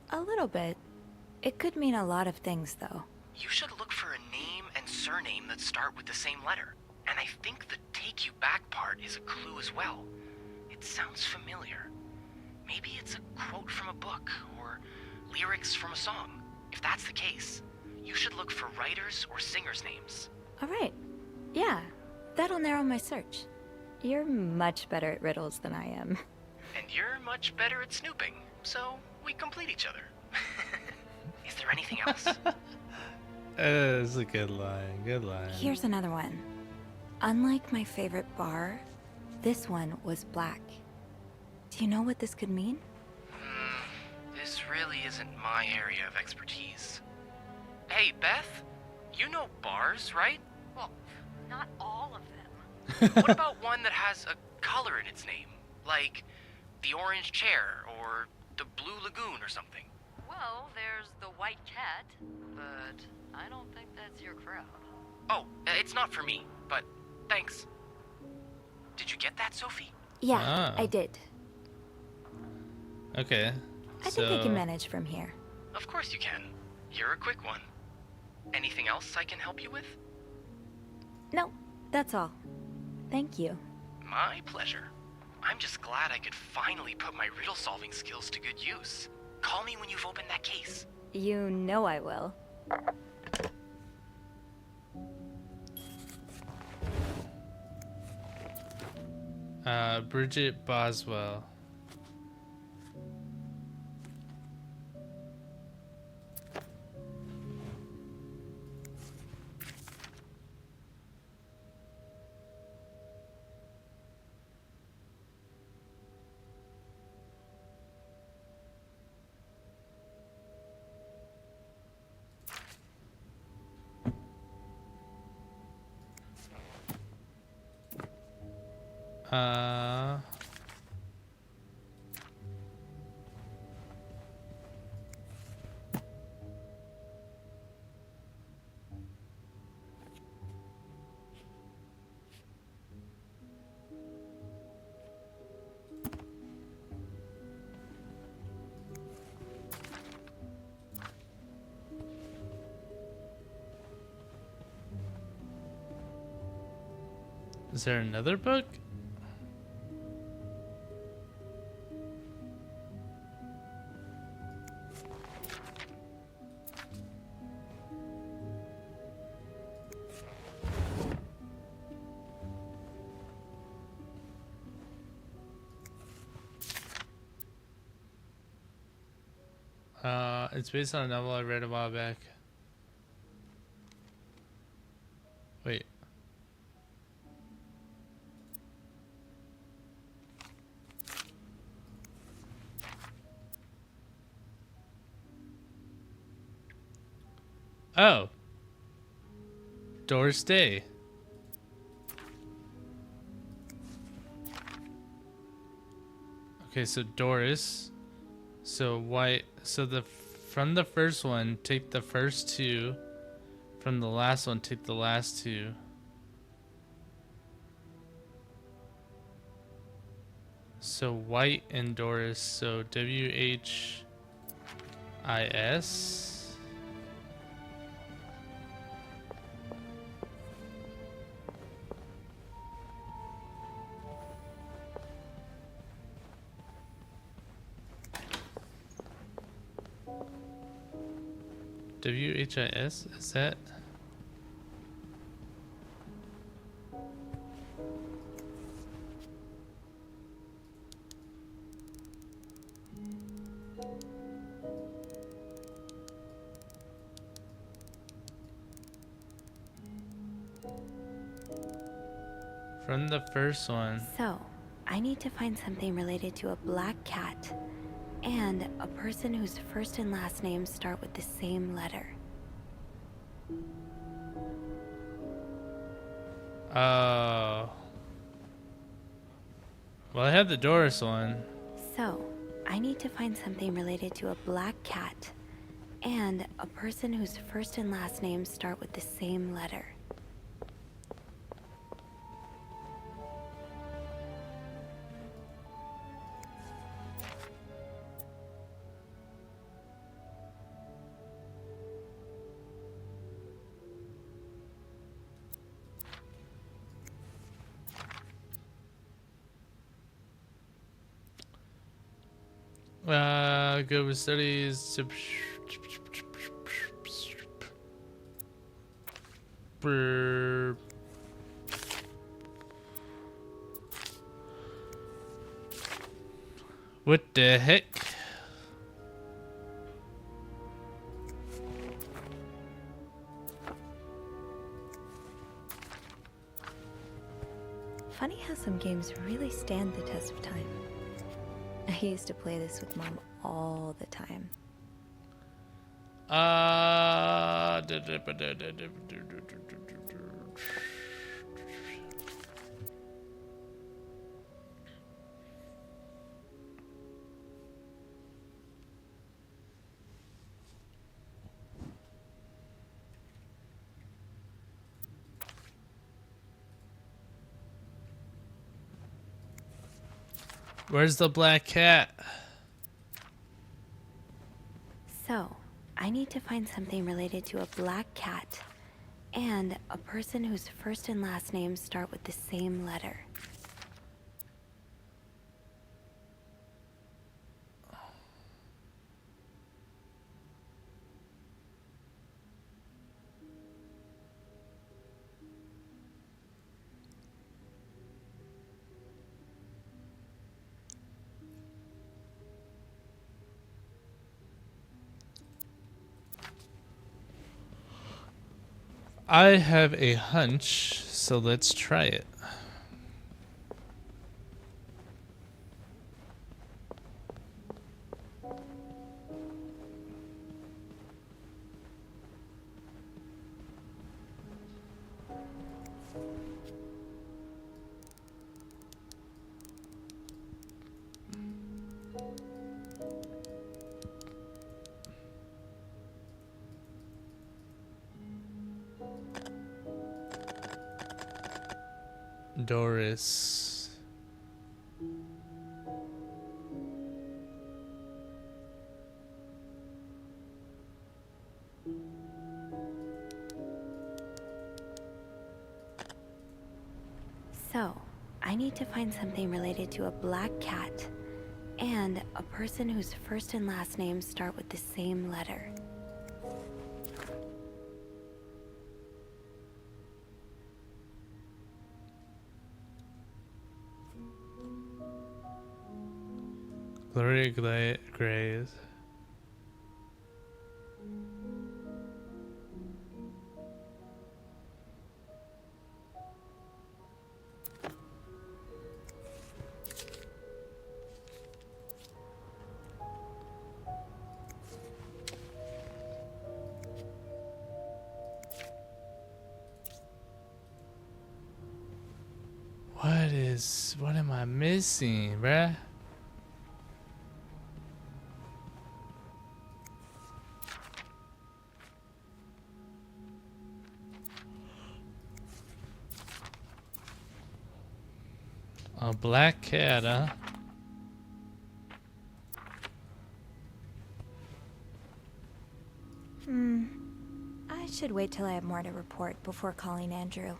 A little bit. It could mean a lot of things, though. You should look for a name and surname that start with the same letter. And I think the take you back part is a clue as well. It sounds familiar. Maybe it's a quote from a book or lyrics from a song. If that's the case, you should look for writers or singers' names. All right. Yeah, that'll narrow my search. You're much better at riddles than I am. And you're much better at snooping, so we complete each other. Is there anything else? It's a good line, good line. Here's another one. Unlike my favorite bar, this one was black. Do you know what this could mean? This really isn't my area of expertise. Hey, Beth, you know bars, right? Well, not all of them. What about one that has a color in its name? Like the Orange Chair or the Blue Lagoon or something? Well, there's the White Cat, but I don't think that's your crowd. Oh, it's not for me, but thanks. Did you get that, Sophie? Yeah, Ah. I did. Okay. I think I can manage from here. Of course you can. You're a quick one. Anything else I can help you with? No, that's all. Thank you. My pleasure. I'm just glad I could finally put my riddle-solving skills to good use. Call me when you've opened that case. You know I will. Bridget Boswell. Is there another book? It's based on a novel I read a while back. Wait. Oh. Doris Day. Okay, so Doris. So white. So from the first one, take the first two. From the last one, take the last two. So White and Doris. So WHIS. WHIS? Is that? From the first one. So, I need to find something related to a black cat and a person whose first and last names start with the same letter. Oh. Well, I have the Doris one. So, I need to find something related to a black cat and a person whose first and last names start with the same letter. Good with studies. What the heck? Funny how some games really stand the test of time. I used to play this with Mom all the time. Where's the black cat? So, I need to find something related to a black cat and a person whose first and last names start with the same letter. I have a hunch, so let's try it. Doris. So, I need to find something related to a black cat and a person whose first and last names start with the same letter. Gloria Grays. What am I missing, bruh? A black cat, huh? I should wait till I have more to report before calling Andrew.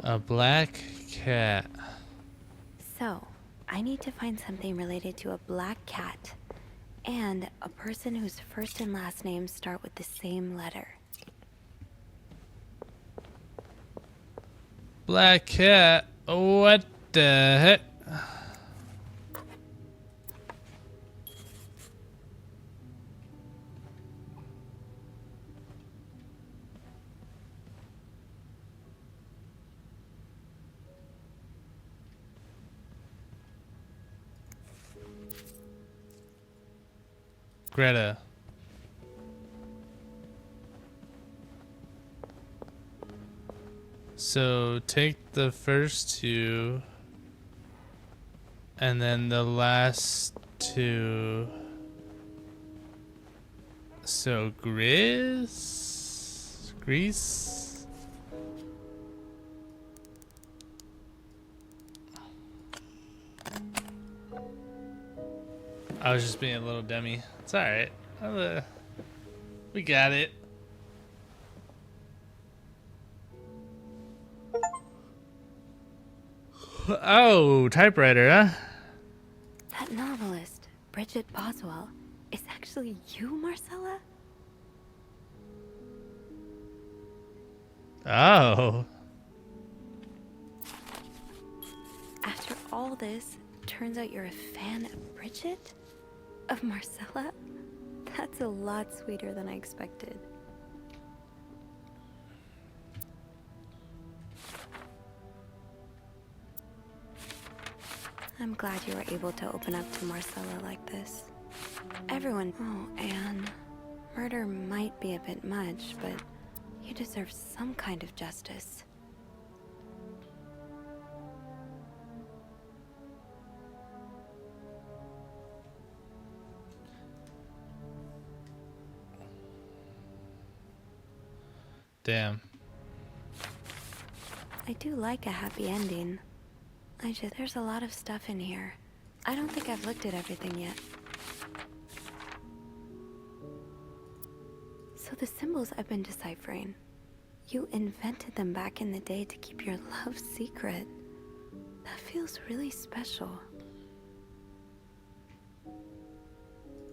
A black cat. So, I need to find something related to a black cat and a person whose first and last names start with the same letter. Black cat? What the heck? Greta. So take the first two and then the last two. So Grease? I was just being a little dummy. It's alright. We got it. Oh, typewriter, huh? That novelist, Bridget Boswell, is actually you, Marcella? Oh. After all this, turns out you're a fan of Bridget? Of Marcella? That's a lot sweeter than I expected. I'm glad you were able to open up to Marcella like this. Everyone... Oh, Anne. Murder might be a bit much, but you deserve some kind of justice. Damn. I do like a happy ending. There's a lot of stuff in here. I don't think I've looked at everything yet. So the symbols I've been deciphering, you invented them back in the day to keep your love secret. That feels really special.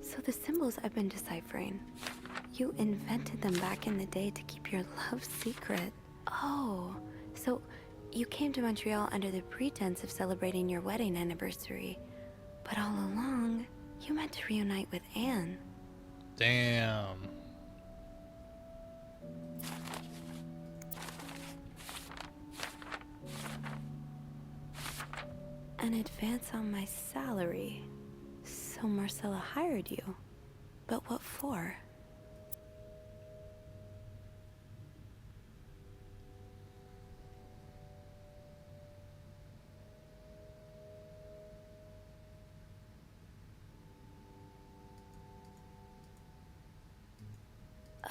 So the symbols I've been deciphering, you invented them back in the day to keep your love secret. Oh, so you came to Montreal under the pretense of celebrating your wedding anniversary, but all along, you meant to reunite with Anne. Damn. An advance on my salary. So Marcella hired you. But what for?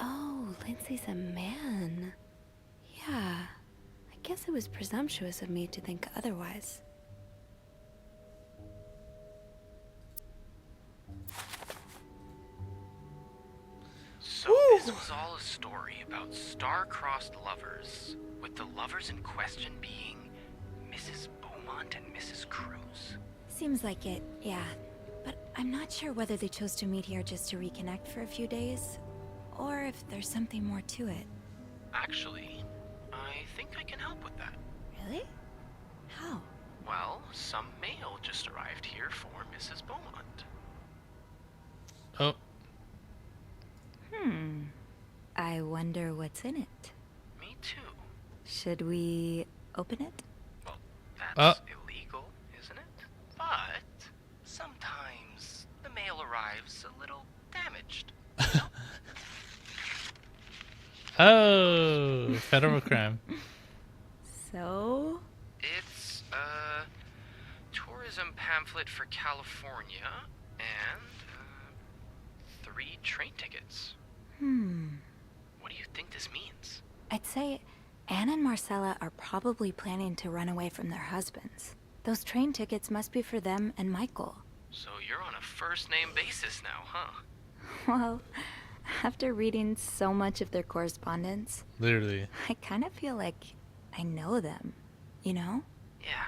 Oh, Lindsay's a man. Yeah, I guess it was presumptuous of me to think otherwise. So this was all a story about star-crossed lovers, with the lovers in question being Mrs. Beaumont and Mrs. Cruz. Seems like it, yeah. But I'm not sure whether they chose to meet here just to reconnect for a few days, or if there's something more to it. Actually, I think I can help with that. Really? How? Well, some mail just arrived here for Mrs. Beaumont. Oh. I wonder what's in it. Me too. Should we open it? Well, that's illegal, isn't it? But sometimes the mail arrives a little damaged. You know? Oh, federal crime. So? It's a tourism pamphlet for California and 3 train tickets. What do you think this means? I'd say Anne and Marcella are probably planning to run away from their husbands. Those train tickets must be for them and Michael. So you're on a first-name basis now, huh? Well, after reading so much of their correspondence, Literally. I kind of feel like I know them, you know? Yeah,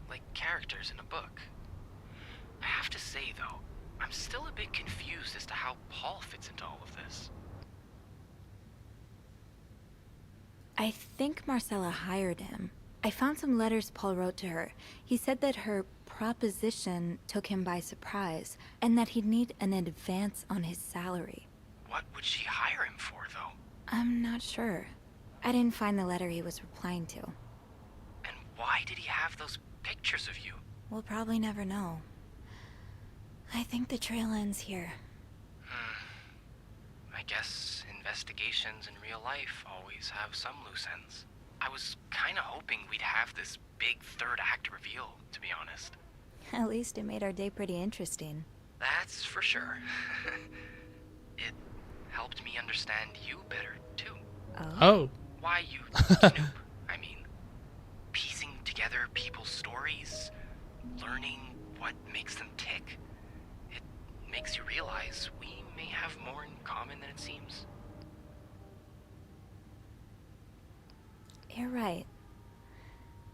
like characters in a book. I have to say, though, I'm still a bit confused as to how Paul fits into all of this. I think Marcella hired him. I found some letters Paul wrote to her. He said that her proposition took him by surprise, and that he'd need an advance on his salary. What would she hire him for, though? I'm not sure. I didn't find the letter he was replying to. And why did he have those pictures of you? We'll probably never know. I think the trail ends here. I guess investigations in real life always have some loose ends. I was kinda hoping we'd have this big third act reveal, to be honest. At least it made our day pretty interesting. That's for sure. It helped me understand you better, too. Oh. Why you snoop, I mean. Piecing together people's stories, learning what makes them tick. It makes you realize we may have more in common than it seems. You're right.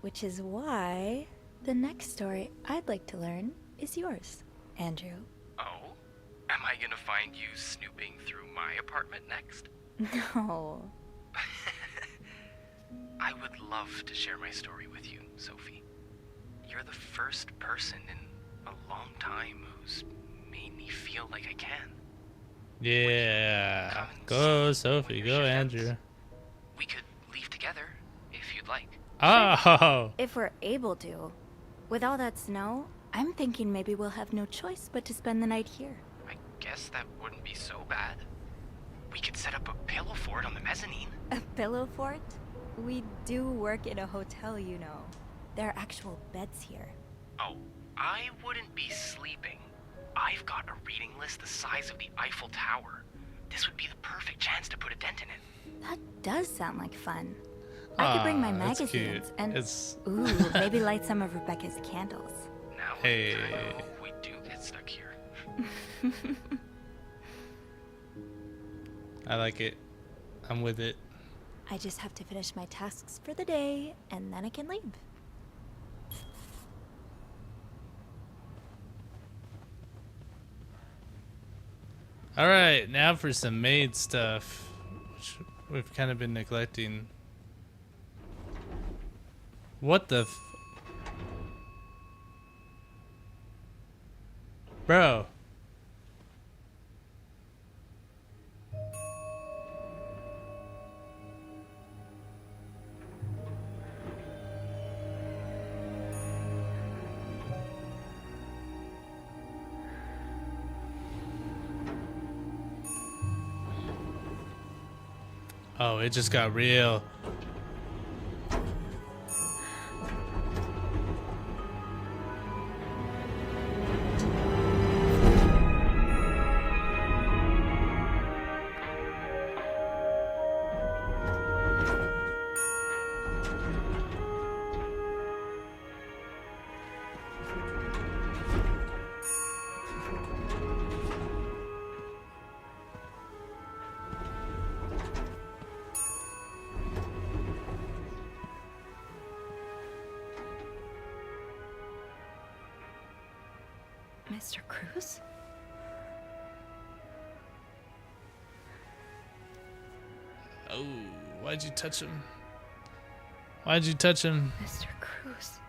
Which is why the next story I'd like to learn is yours, Andrew. Oh? Am I gonna find you snooping through my apartment next? No. I would love to share my story with you, Sophie. You're the first person in a long time who's made me feel like I can. Yeah. and Go, see when Sophie. your Go, shift ends. Andrew. We could leave together, if you'd like. Oh. If we're able to. With all that snow, I'm thinking maybe we'll have no choice but to spend the night here. I guess that wouldn't be so bad. We could set up a pillow fort on the mezzanine. A pillow fort? We do work in a hotel, you know. There are actual beds here. Oh, I wouldn't be sleeping. I've got a reading list the size of the Eiffel Tower. This would be the perfect chance to put a dent in it. That does sound like fun. I could bring my That's magazines cute. and It's ooh, maybe light some of Rebecca's candles. Now, Hey. I hope we do get stuck here. I like it. I'm with it. I just have to finish my tasks for the day, and then I can leave. All right, now for some maid stuff, which we've kind of been neglecting. What the Bro. Oh, it just got real. Mr. Cruz? Oh, why'd you touch him? Why'd you touch him? Mr. Cruz.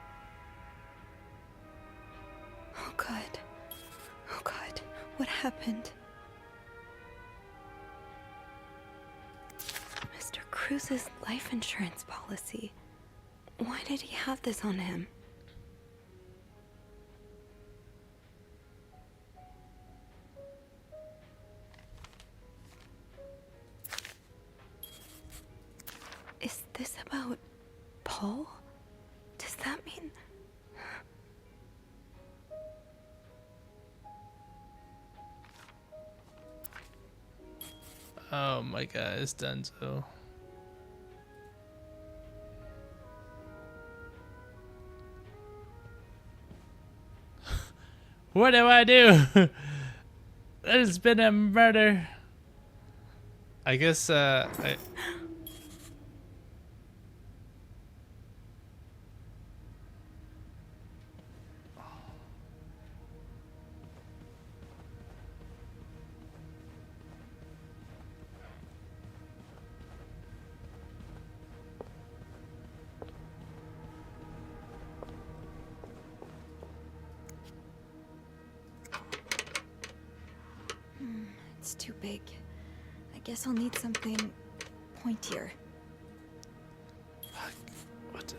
Oh God. Oh God. What happened? Mr. Cruz's life insurance policy. Why did he have this on him? Is this about Paul? Paul? Does that mean... Oh my god, it's Denzo. What do I do? There's been a murder. I guess, It's too big. I guess I'll need something pointier. what the,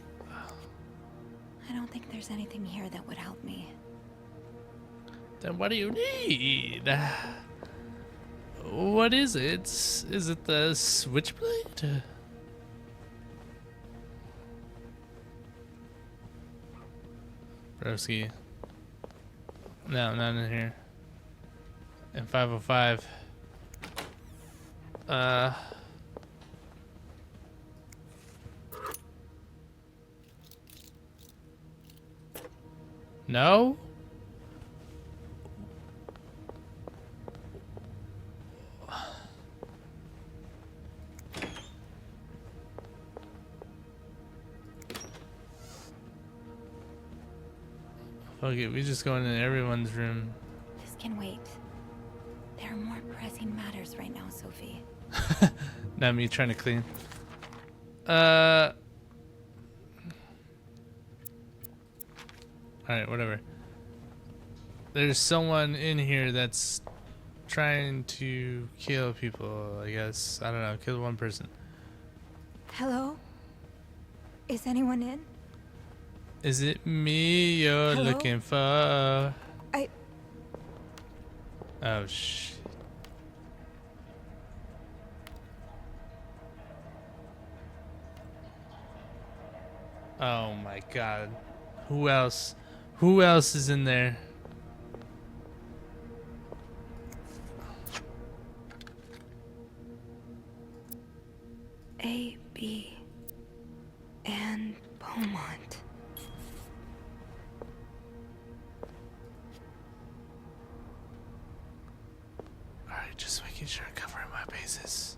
I don't think there's anything here that would help me. then what do you need? What is it? Is it the switchblade? Broski. No, not in here. In 505. No? Fuck it, we just go into everyone's room. This can wait. There are more pressing matters right now, Sophie. Not me trying to clean. Alright, whatever. There's someone in here that's trying to kill people, I guess. I don't know, kill one person. Hello? Is anyone in? Is it me you're Hello? looking for? I... Oh, shit. Oh my god. Who else? Who else is in there? A, B, and Beaumont. Alright, just making sure I'm covering my bases.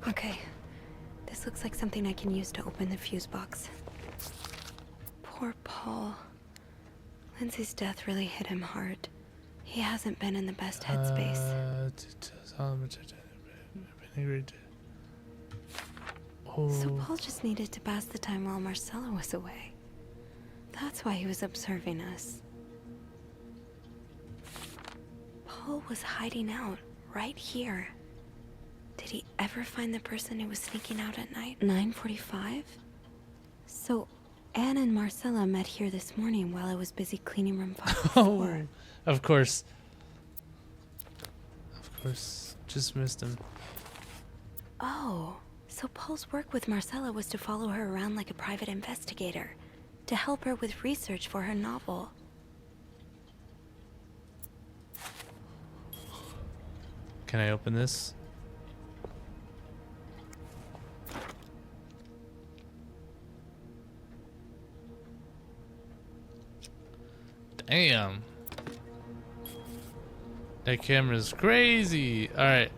Okay, this looks like something I can use to open the fuse box. Poor Paul. Lindsay's death really hit him hard. He hasn't been in the best headspace. So Paul just needed to pass the time while Marcella was away. That's why he was observing us. Paul was hiding out right here. Did he ever find the person who was sneaking out at night? 9:45? So Anne and Marcella met here this morning while I was busy cleaning room 504. Oh, of course. Of course. Just missed him. Oh, so Paul's work with Marcella was to follow her around like a private investigator, to help her with research for her novel. Can I open this? Damn. That camera's crazy. Alright.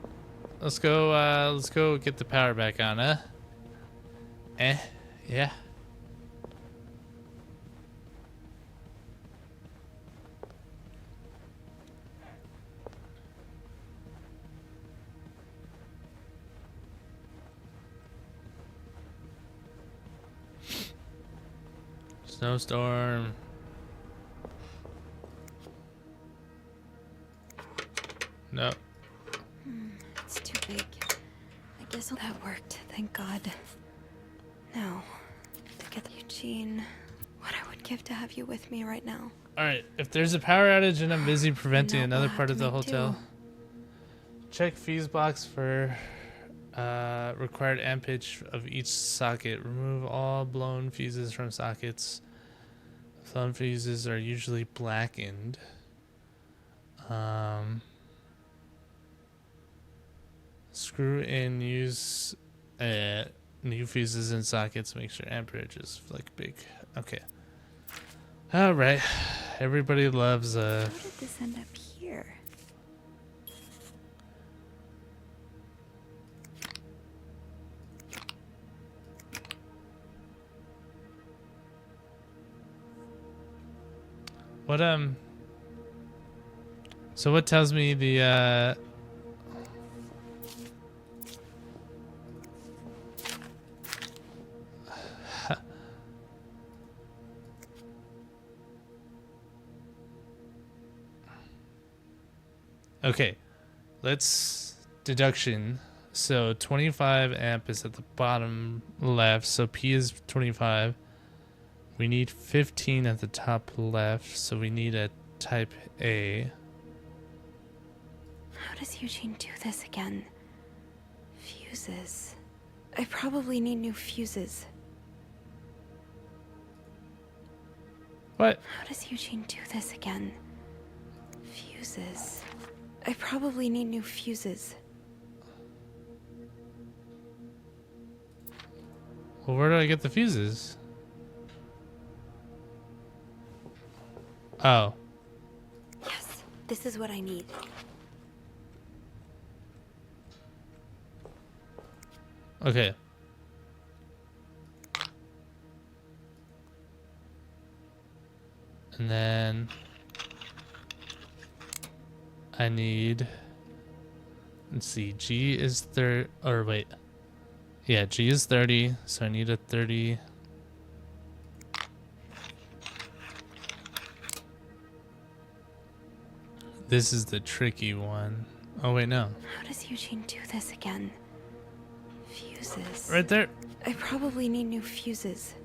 Let's go get the power back on, huh? Yeah. Snowstorm. No. It's too big. I guess that worked, thank God. Now, to get Eugene, what I would give to have you with me right now. Alright, if there's a power outage and I'm busy preventing Not another we'll part have of the to make hotel, do. check fuse box for required ampage of each socket. Remove all blown fuses from sockets. Blown fuses are usually blackened. Screw in use new fuses in sockets. Make sure amperage is like big. Okay. All right. Everybody loves How did this end up here? what so what tells me the okay, let's deduction. So 25 amp is at the bottom left, so P is 25. We need 15 at the top left, so we need a type A. How does Eugene do this again? Fuses. I probably need new fuses. What? How does Eugene do this again? Fuses. I probably need new fuses. Well, where do I get the fuses? Oh. Yes, this is what I need. Okay. And then I need, let's see, G is 30, or wait. Yeah, G is 30, so I need a 30. This is the tricky one. Oh wait, no. How does Eugene do this again? Fuses. Right there. I probably need new fuses.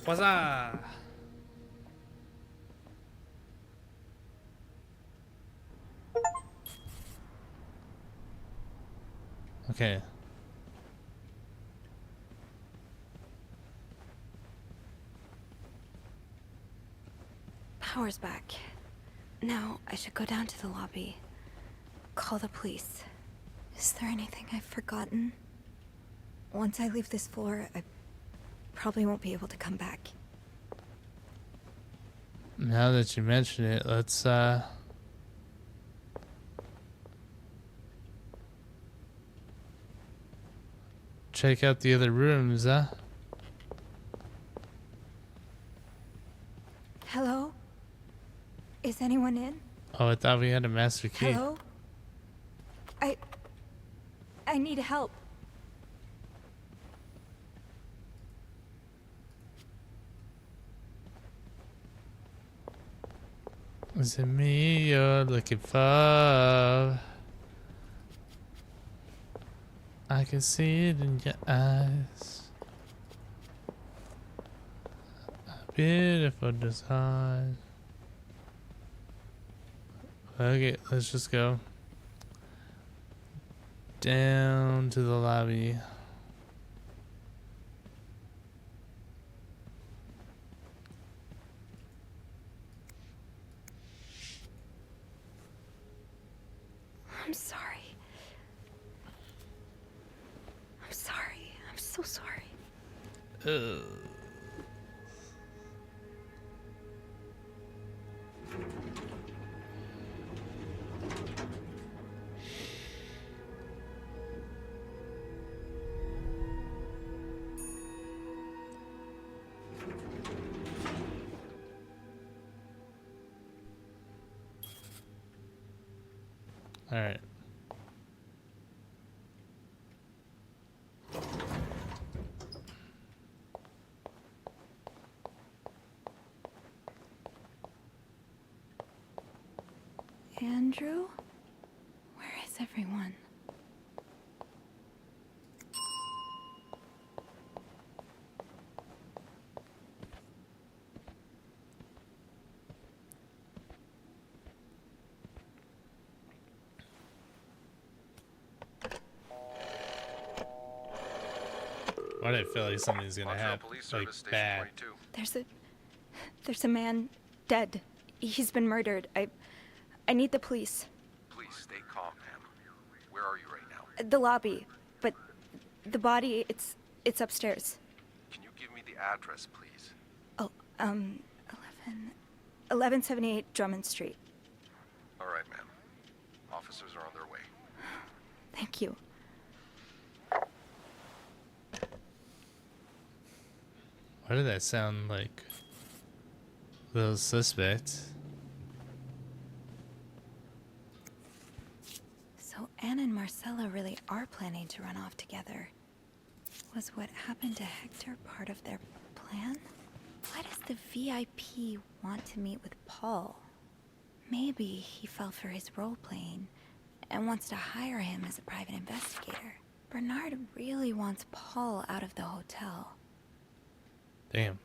What's up? Okay. Power's back. Now I should go down to the lobby. Call the police. Is there anything I've forgotten? Once I leave this floor, I probably won't be able to come back. Now that you mention it, let's check out the other rooms, huh? Hello? Is anyone in? Oh, I thought we had a master key. Hello? I need help. Is it me you're looking for? I can see it in your eyes. A beautiful design. Okay, let's just go down to the lobby. I'm sorry. I'm sorry. I'm so sorry. Ugh. All right. Andrew? Where is everyone? Why do I feel like something's gonna Montreal happen? Police Like Service, Station bad. 22. There's a man dead. He's been murdered. I need the police. Please stay calm, ma'am. Where are you right now? The lobby, but the body, it's upstairs. Can you give me the address, please? Oh, 1178 Drummond Street. All right, ma'am. Officers are on their way. Thank you. Why did that sound like a little suspect? So Anne and Marcella really are planning to run off together. Was what happened to Hector part of their plan? Why does the VIP want to meet with Paul? Maybe he fell for his role-playing and wants to hire him as a private investigator. Bernard really wants Paul out of the hotel. Damn.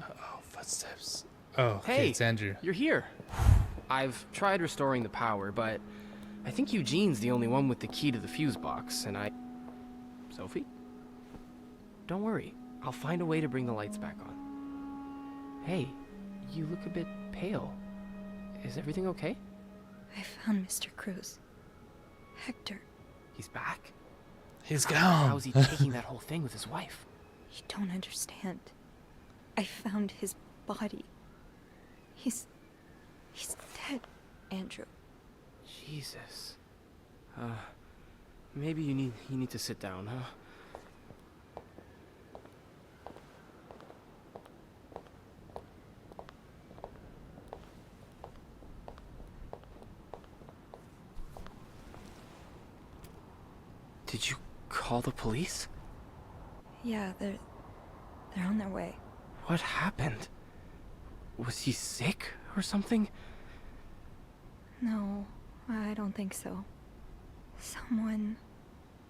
Oh, footsteps. Oh, okay, Hey, it's Andrew. you're here. I've tried restoring the power, but I think Eugene's the only one with the key to the fuse box, and Sophie? Don't worry. I'll find a way to bring the lights back on. Hey, you look a bit pale. Is everything okay? I found Mr. Cruz. Hector. He's back? He's gone. How's he taking that whole thing with his wife? You don't understand. I found his body. He's dead, Andrew. Jesus. Maybe you need to sit down, huh? Did you call the police? Yeah, they're on their way. What happened? Was he sick or something? No, I don't think so. Someone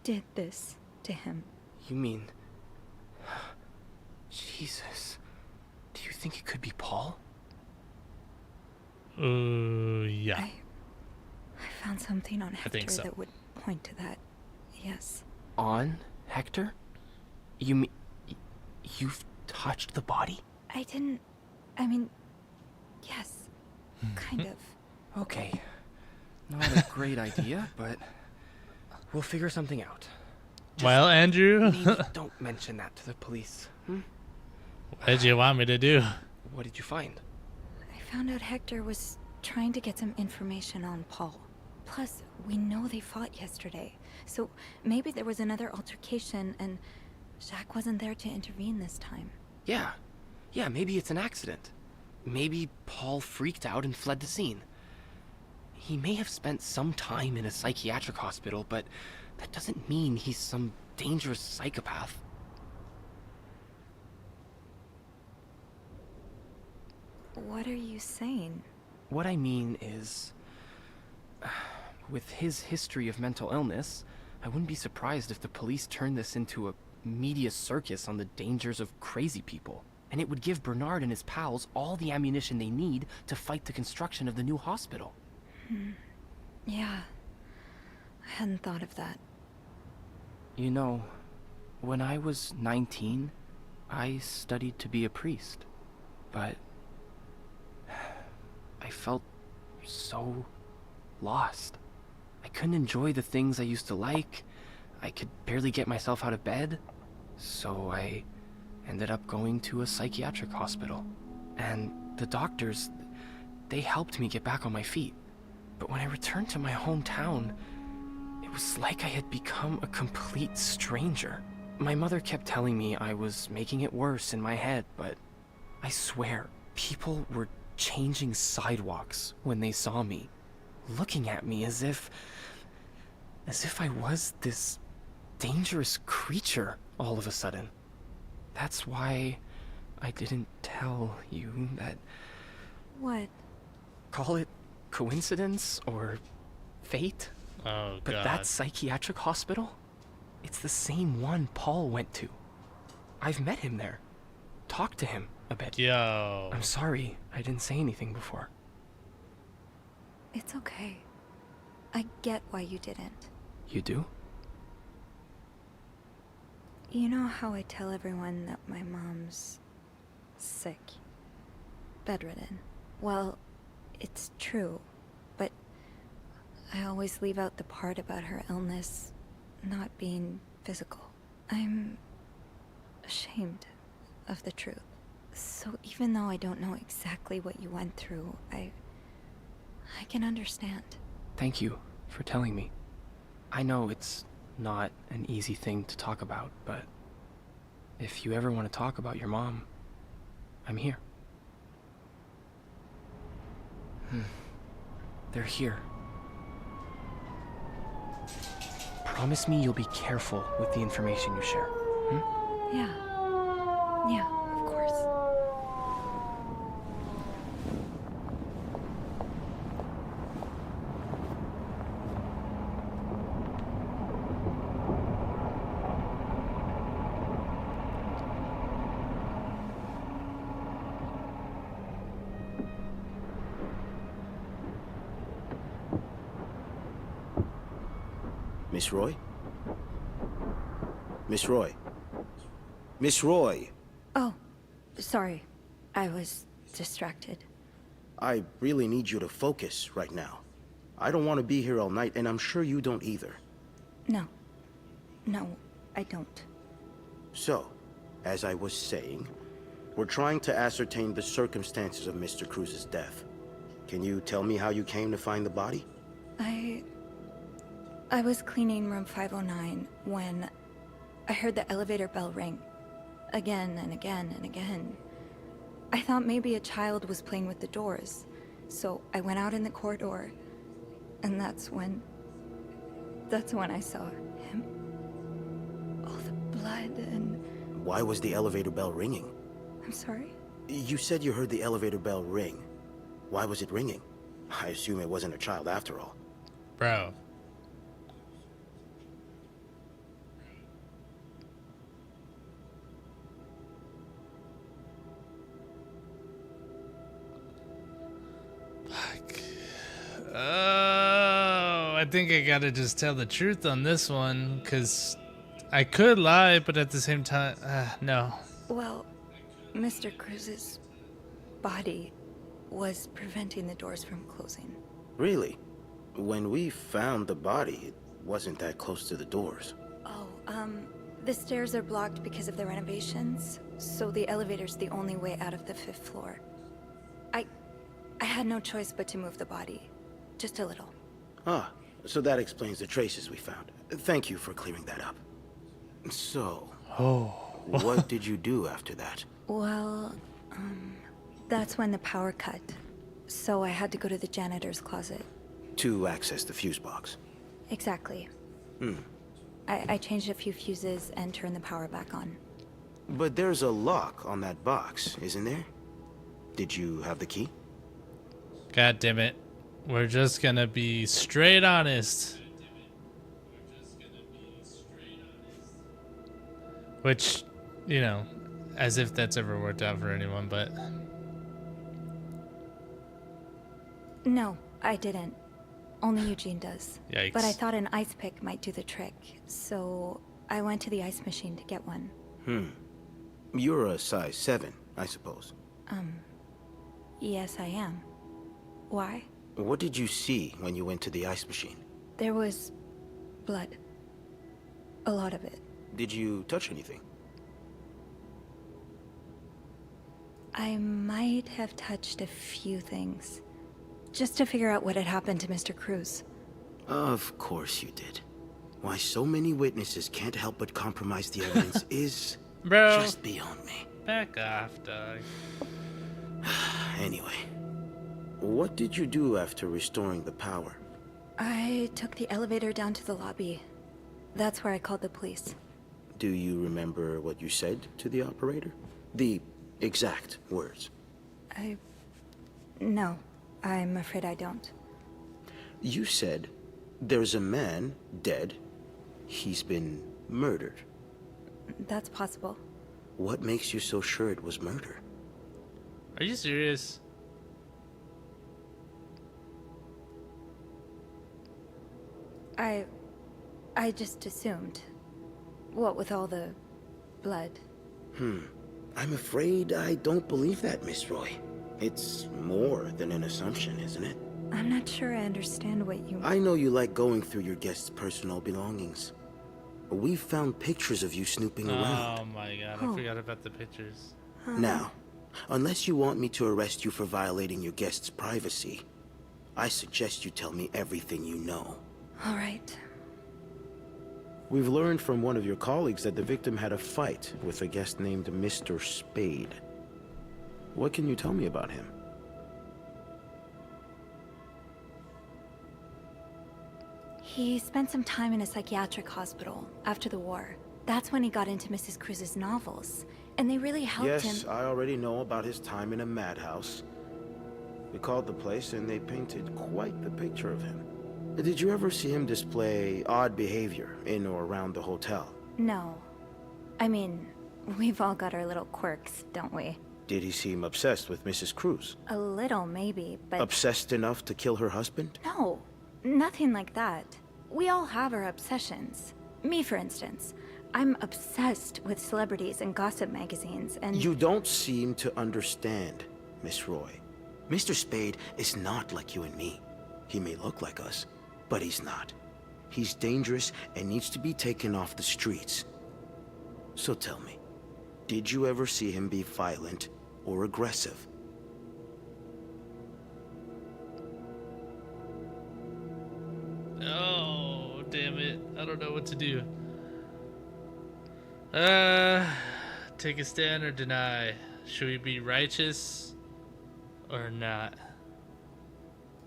did this to him. You mean... Jesus. Do you think it could be Paul? Yeah. I found something on Hector think so. that would point to that. Yes. On Hector? You mean... You've touched the body? I mean, yes. Kind of. Okay. Not a great idea, but... We'll figure something out. Well, Andrew, Maybe don't mention that to the police. what did you want me to do? What did you find? I found out Hector was trying to get some information on Paul. Plus, we know they fought yesterday. So maybe there was another altercation and Jacques wasn't there to intervene this time. Yeah. Yeah, maybe it's an accident. Maybe Paul freaked out and fled the scene. He may have spent some time in a psychiatric hospital, but that doesn't mean he's some dangerous psychopath. What are you saying? What I mean is... with his history of mental illness, I wouldn't be surprised if the police turned this into a media circus on the dangers of crazy people. And it would give Bernard and his pals all the ammunition they need to fight the construction of the new hospital. Yeah. I hadn't thought of that. You know, when I was 19, I studied to be a priest. But... I felt so lost. I couldn't enjoy the things I used to like. I could barely get myself out of bed. So I ended up going to a psychiatric hospital. And the doctors, they helped me get back on my feet. But when I returned to my hometown, it was like I had become a complete stranger. My mother kept telling me I was making it worse in my head, but I swear, people were changing sidewalks when they saw me, looking at me as if I was this dangerous creature all of a sudden. That's why I didn't tell you that. What? Call it coincidence or fate, Oh, but God. that psychiatric hospital, It's the same one Paul went to. I've met him there. Talked to him a bit. Yo. I'm sorry I didn't say anything before. It's okay. I get why you didn't. You do? You know how I tell everyone that my mom's sick, bedridden? Well, it's true, but I always leave out the part about her illness not being physical. I'm ashamed of the truth. So even though I don't know exactly what you went through, I can understand. Thank you for telling me. I know it's not an easy thing to talk about, but if you ever want to talk about your mom, I'm here. They're here. Promise me you'll be careful with the information you share. Yeah. Yeah, of course. Miss Roy? Miss Roy? Miss Roy! Oh, sorry. I was distracted. I really need you to focus right now. I don't want to be here all night, and I'm sure you don't either. No. No, I don't. So, as I was saying, we're trying to ascertain the circumstances of Mr. Cruz's death. Can you tell me how you came to find the body? I was cleaning room 509 when I heard the elevator bell ring. Again and again and again. I thought maybe a child was playing with the doors, so I went out in the corridor, and that's when I saw him. All the blood and... Why was the elevator bell ringing? I'm sorry? You said you heard the elevator bell ring. Why was it ringing? I assume it wasn't a child after all. Bro. Oh, I think I gotta just tell the truth on this one, because I could lie, but at the same time, no. Well, Mr. Cruz's body was preventing the doors from closing. Really? When we found the body, it wasn't that close to the doors. Oh, the stairs are blocked because of the renovations, so the elevator's the only way out of the 5th floor. I had no choice but to move the body. Just a little. Ah, so that explains the traces we found. Thank you for clearing that up. So, what did you do after that? Well, that's when the power cut. So I had to go to the janitor's closet. To access the fuse box. Exactly. I changed a few fuses and turned the power back on. But there's a lock on that box, isn't there? Did you have the key? God damn it. We're just gonna be straight honest. Which, you know, as if that's ever worked out for anyone, but... No, I didn't. Only Eugene does. Yikes. But I thought an ice pick might do the trick, so I went to the ice machine to get one. You're a size 7, I suppose. Yes, I am. Why? What did you see when you went to the ice machine? There was blood. A lot of it. Did you touch anything? I might have touched a few things. Just to figure out what had happened to Mr. Cruz. Of course you did. Why so many witnesses can't help but compromise the evidence is Bro, just beyond me. back off, dog. Anyway, what did you do after restoring the power? I took the elevator down to the lobby. That's where I called the police. Do you remember what you said to the operator? The exact words. No, I'm afraid I don't. You said, there's a man dead. He's been Murdered. That's possible. What makes you so sure it was murder? Are you serious? I just assumed. What with all the blood. I'm afraid I don't believe that, Miss Roy. It's more than an assumption, isn't it? I'm not sure I understand what you... I know you like going through your guests' personal belongings. We've found pictures of you snooping around. Oh my god, I forgot about the pictures. Now, unless you want me to arrest you for violating your guests' privacy, I suggest you tell me everything you know. All right. We've learned from one of your colleagues that the victim had a fight with a guest named Mr. Spade. What can you tell me about him? He spent some time in a psychiatric hospital after the war. That's when he got into Mrs. Cruz's novels, and they really helped him. Yes, I already know about his time in a madhouse. We called the place and they painted quite the picture of him. Did you ever see him display odd behavior in or around the hotel? No. I mean, we've all got our little quirks, don't we? Did he seem obsessed with Mrs. Cruz? A little, maybe, but... Obsessed enough to kill her husband? No, nothing like that. We all have our obsessions. Me, for instance. I'm obsessed with celebrities and gossip magazines, and... You don't seem to understand, Miss Roy. Mr. Spade is not like you and me. He may look like us, but he's not. He's dangerous and needs to be taken off the streets. So tell me, did you ever see him be violent or aggressive? Oh, damn it. I don't know what to do. Take a stand or deny. Should we be righteous or not?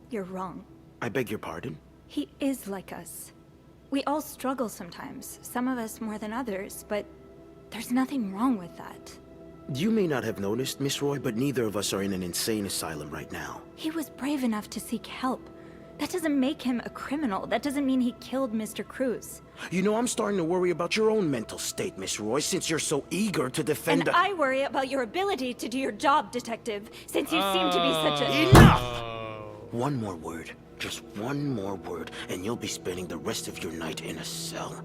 You're wrong. I beg your pardon? He is like us. We all struggle sometimes, some of us more than others, but there's nothing wrong with that. You may not have noticed, Miss Roy, but neither of us are in an insane asylum right now. He was brave enough to seek help. That doesn't make him a criminal. That doesn't mean he killed Mr. Cruz. You know, I'm starting to worry about your own mental state, Miss Roy, since you're so eager to defend... And I worry about your ability to do your job, Detective, since you seem to be such a... Enough! One more word, just one more word, and you'll be spending the rest of your night in a cell.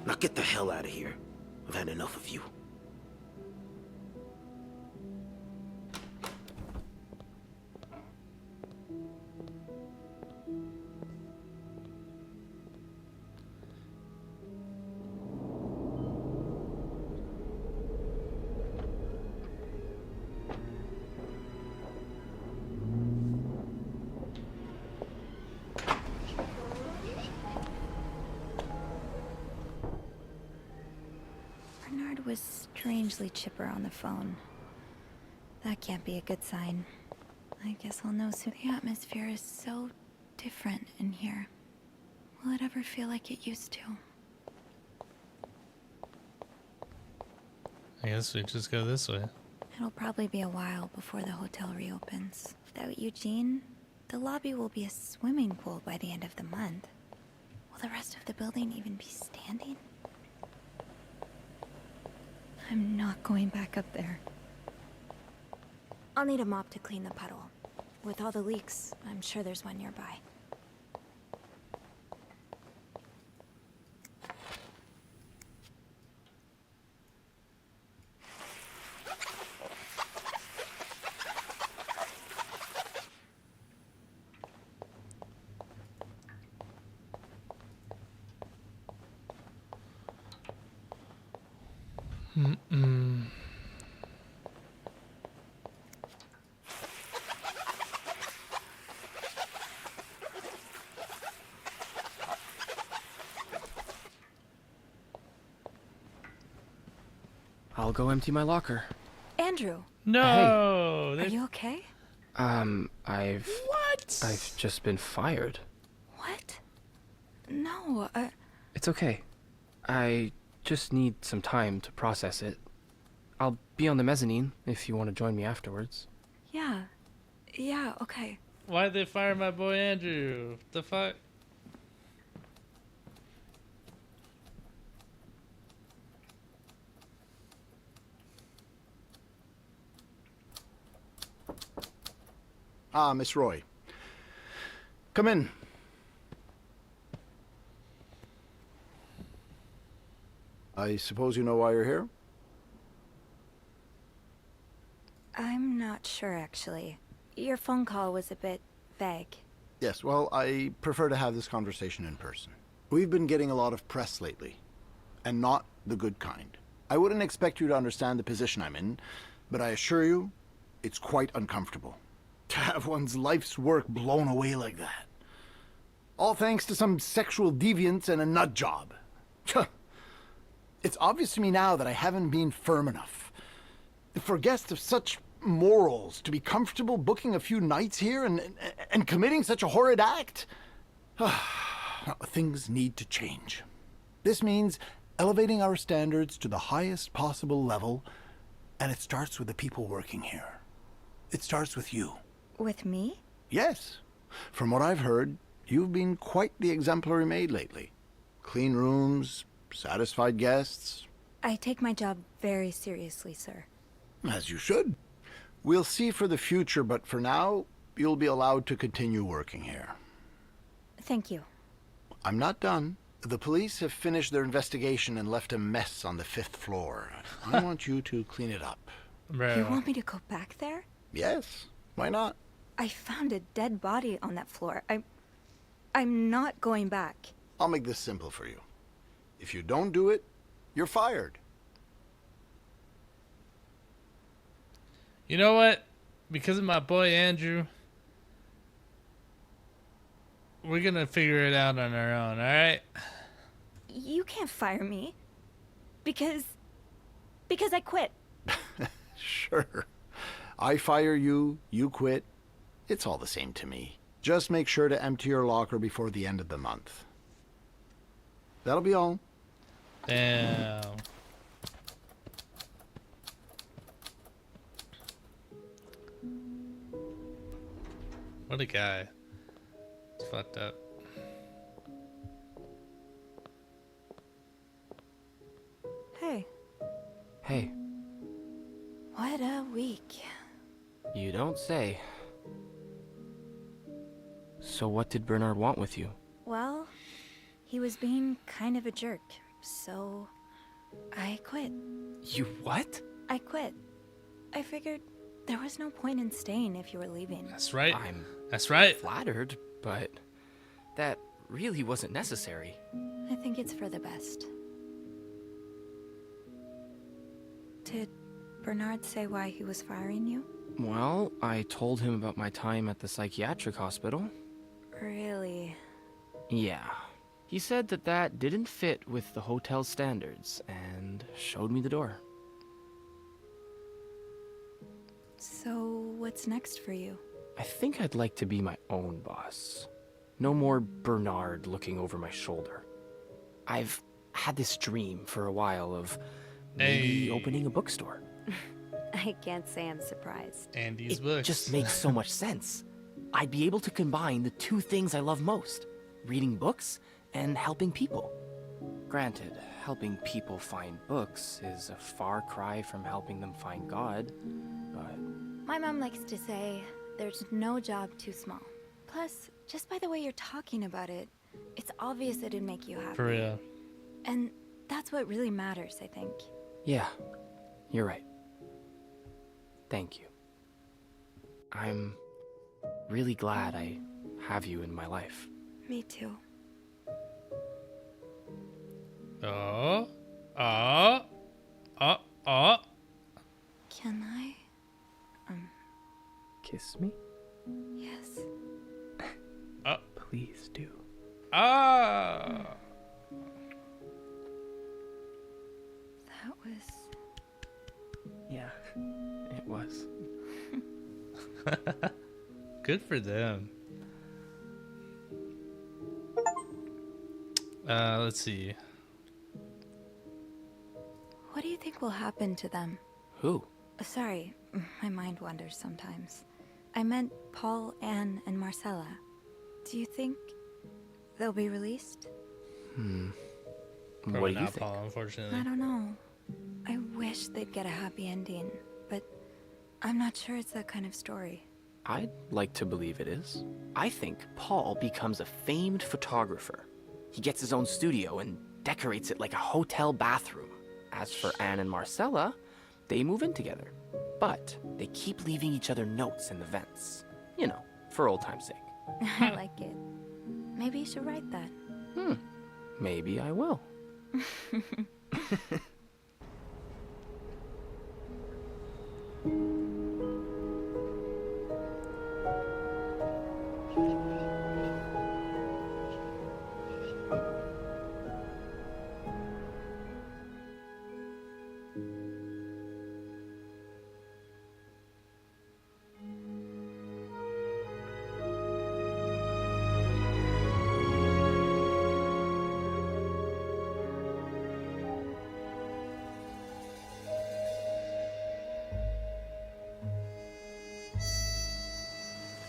Now get the hell out of here. I've had enough of you. Bernard was strangely chipper on the phone. That can't be a good sign. I guess I'll know soon. The atmosphere is so different in here. Will it ever feel like it used to? I guess we just go this way. It'll probably be a while before the hotel reopens. Without Eugene, the lobby will be a swimming pool by the end of the month. Will the rest of the building even be standing? I'm not going back up there. I'll need a mop to clean the puddle. With all the leaks, I'm sure there's one nearby. I'll go empty my locker. Andrew! No! Are you okay? I've just been fired. What? No, It's okay. I just need some time to process it. I'll be on the mezzanine if you want to join me afterwards. yeah. Yeah, okay. Why'd they fire my boy Andrew? The fuck? Ah, Miss Roy. Come in. I suppose you know why you're here? I'm not sure, actually. Your phone call was a bit vague. Yes, well, I prefer to have this conversation in person. We've been getting a lot of press lately, and not the good kind. I wouldn't expect you to understand the position I'm in, but I assure you, it's quite uncomfortable. To have one's life's work blown away like that. All thanks to some sexual deviance and a nut job. It's obvious to me now that I haven't been firm enough. For guests of such morals to be comfortable booking a few nights here and committing such a horrid act. Things need to change. This means elevating our standards to the highest possible level, and it starts with the people working here. It starts with you. With me? Yes. From what I've heard, you've been quite the exemplary maid lately. Clean rooms, satisfied guests. I take my job very seriously, sir. As you should. We'll see for the future, but for now, you'll be allowed to continue working here. Thank you. I'm not done. The police have finished their investigation and left a mess on the 5th floor. I want you to clean it up. Bro. You want me to go back there? Yes, why not? I found a dead body on that floor. I'm not going back. I'll make this simple for you. If you don't do it, you're fired. You know what? Because of my boy Andrew, we're gonna figure it out on our own, alright? You can't fire me. Because I quit. Sure. I fire you, you quit. It's all the same to me. Just make sure to empty your locker before the end of the month. That'll be all. Damn. What a guy. It's fucked up. Hey. Hey, What a week. you don't say. So what did Bernard want with you? Well, he was being kind of a jerk, so I quit. You what? I quit. I figured there was no point in staying if you were leaving. That's right. I'm That's right. flattered, but that really wasn't necessary. I think it's for the best. Did Bernard say why he was firing you? Well, I told him about my time at the psychiatric hospital. Really? Yeah. He said that didn't fit with the hotel's standards and showed me the door. So, what's next for you? I think I'd like to be my own boss. No more Bernard looking over my shoulder. I've had this dream for a while of maybe Hey. opening a bookstore. I can't say I'm surprised. Andy's It books. just makes so much sense. I'd be able to combine the two things I love most, reading books and helping people. Granted, helping people find books is a far cry from helping them find God, but My mom likes to say there's no job too small. Plus, just by the way you're talking about it, it's obvious it'd make you happy. For real. And that's what really matters, I think. yeah, you're right. Thank you. I'm really glad I have you in my life. Me too. Oh. Oh. Oh. Oh. Can I? Kiss me? Yes. Oh. Please do. Ah. That was... Yeah, it was. Good for them. Let's see. What do you think will happen to them? Who? Sorry, my mind wanders sometimes. I meant Paul, Anne, and Marcella. Do you think they'll be released? Probably What do you not think? Paul, unfortunately. I don't know. I wish they'd get a happy ending, but I'm not sure it's that kind of story. I'd like to believe it is. I think Paul becomes a famed photographer. He gets his own studio and decorates it like a hotel bathroom. As for Anne and Marcella, they move in together. But they keep leaving each other notes in the vents. You know, for old time's sake. I like it. Maybe you should write that. Maybe I will.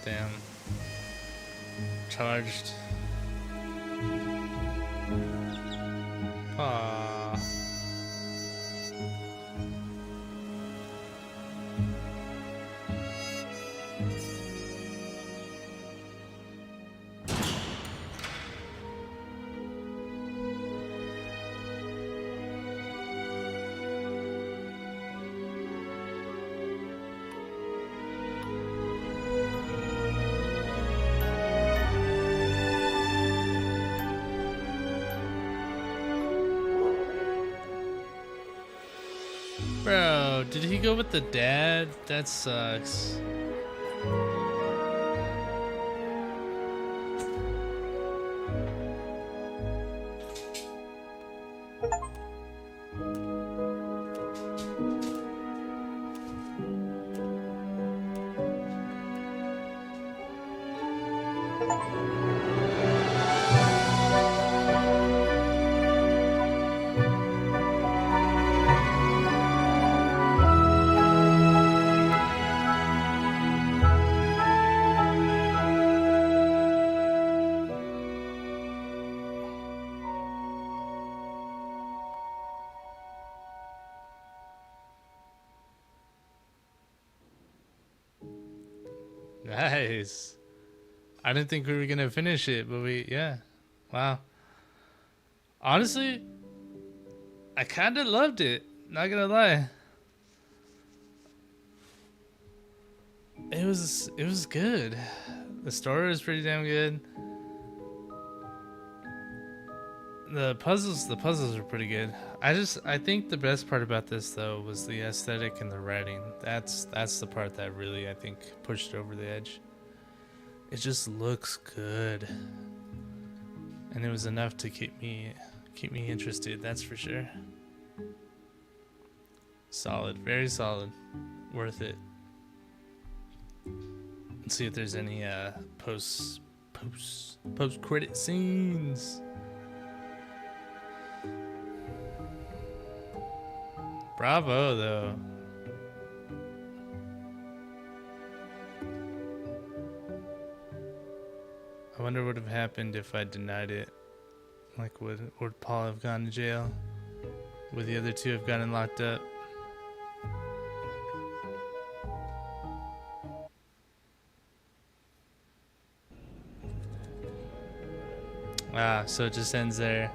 Damn. Charged. Ah. Bro, did he go with the dad? That sucks. Nice. I didn't think we were gonna finish it, but yeah. Wow. Honestly, I kinda loved it. Not gonna lie. It was good. The story was pretty damn good. The puzzles were pretty good. I think the best part about this though was the aesthetic and the writing. That's the part that really I think pushed over the edge. It just looks good. And it was enough to keep me interested, that's for sure. Solid, very solid. Worth it. Let's see if there's any post credit scenes. Bravo, though. I wonder what would have happened if I denied it. Like, would Paul have gone to jail? Would the other two have gotten locked up? Ah, so it just ends there.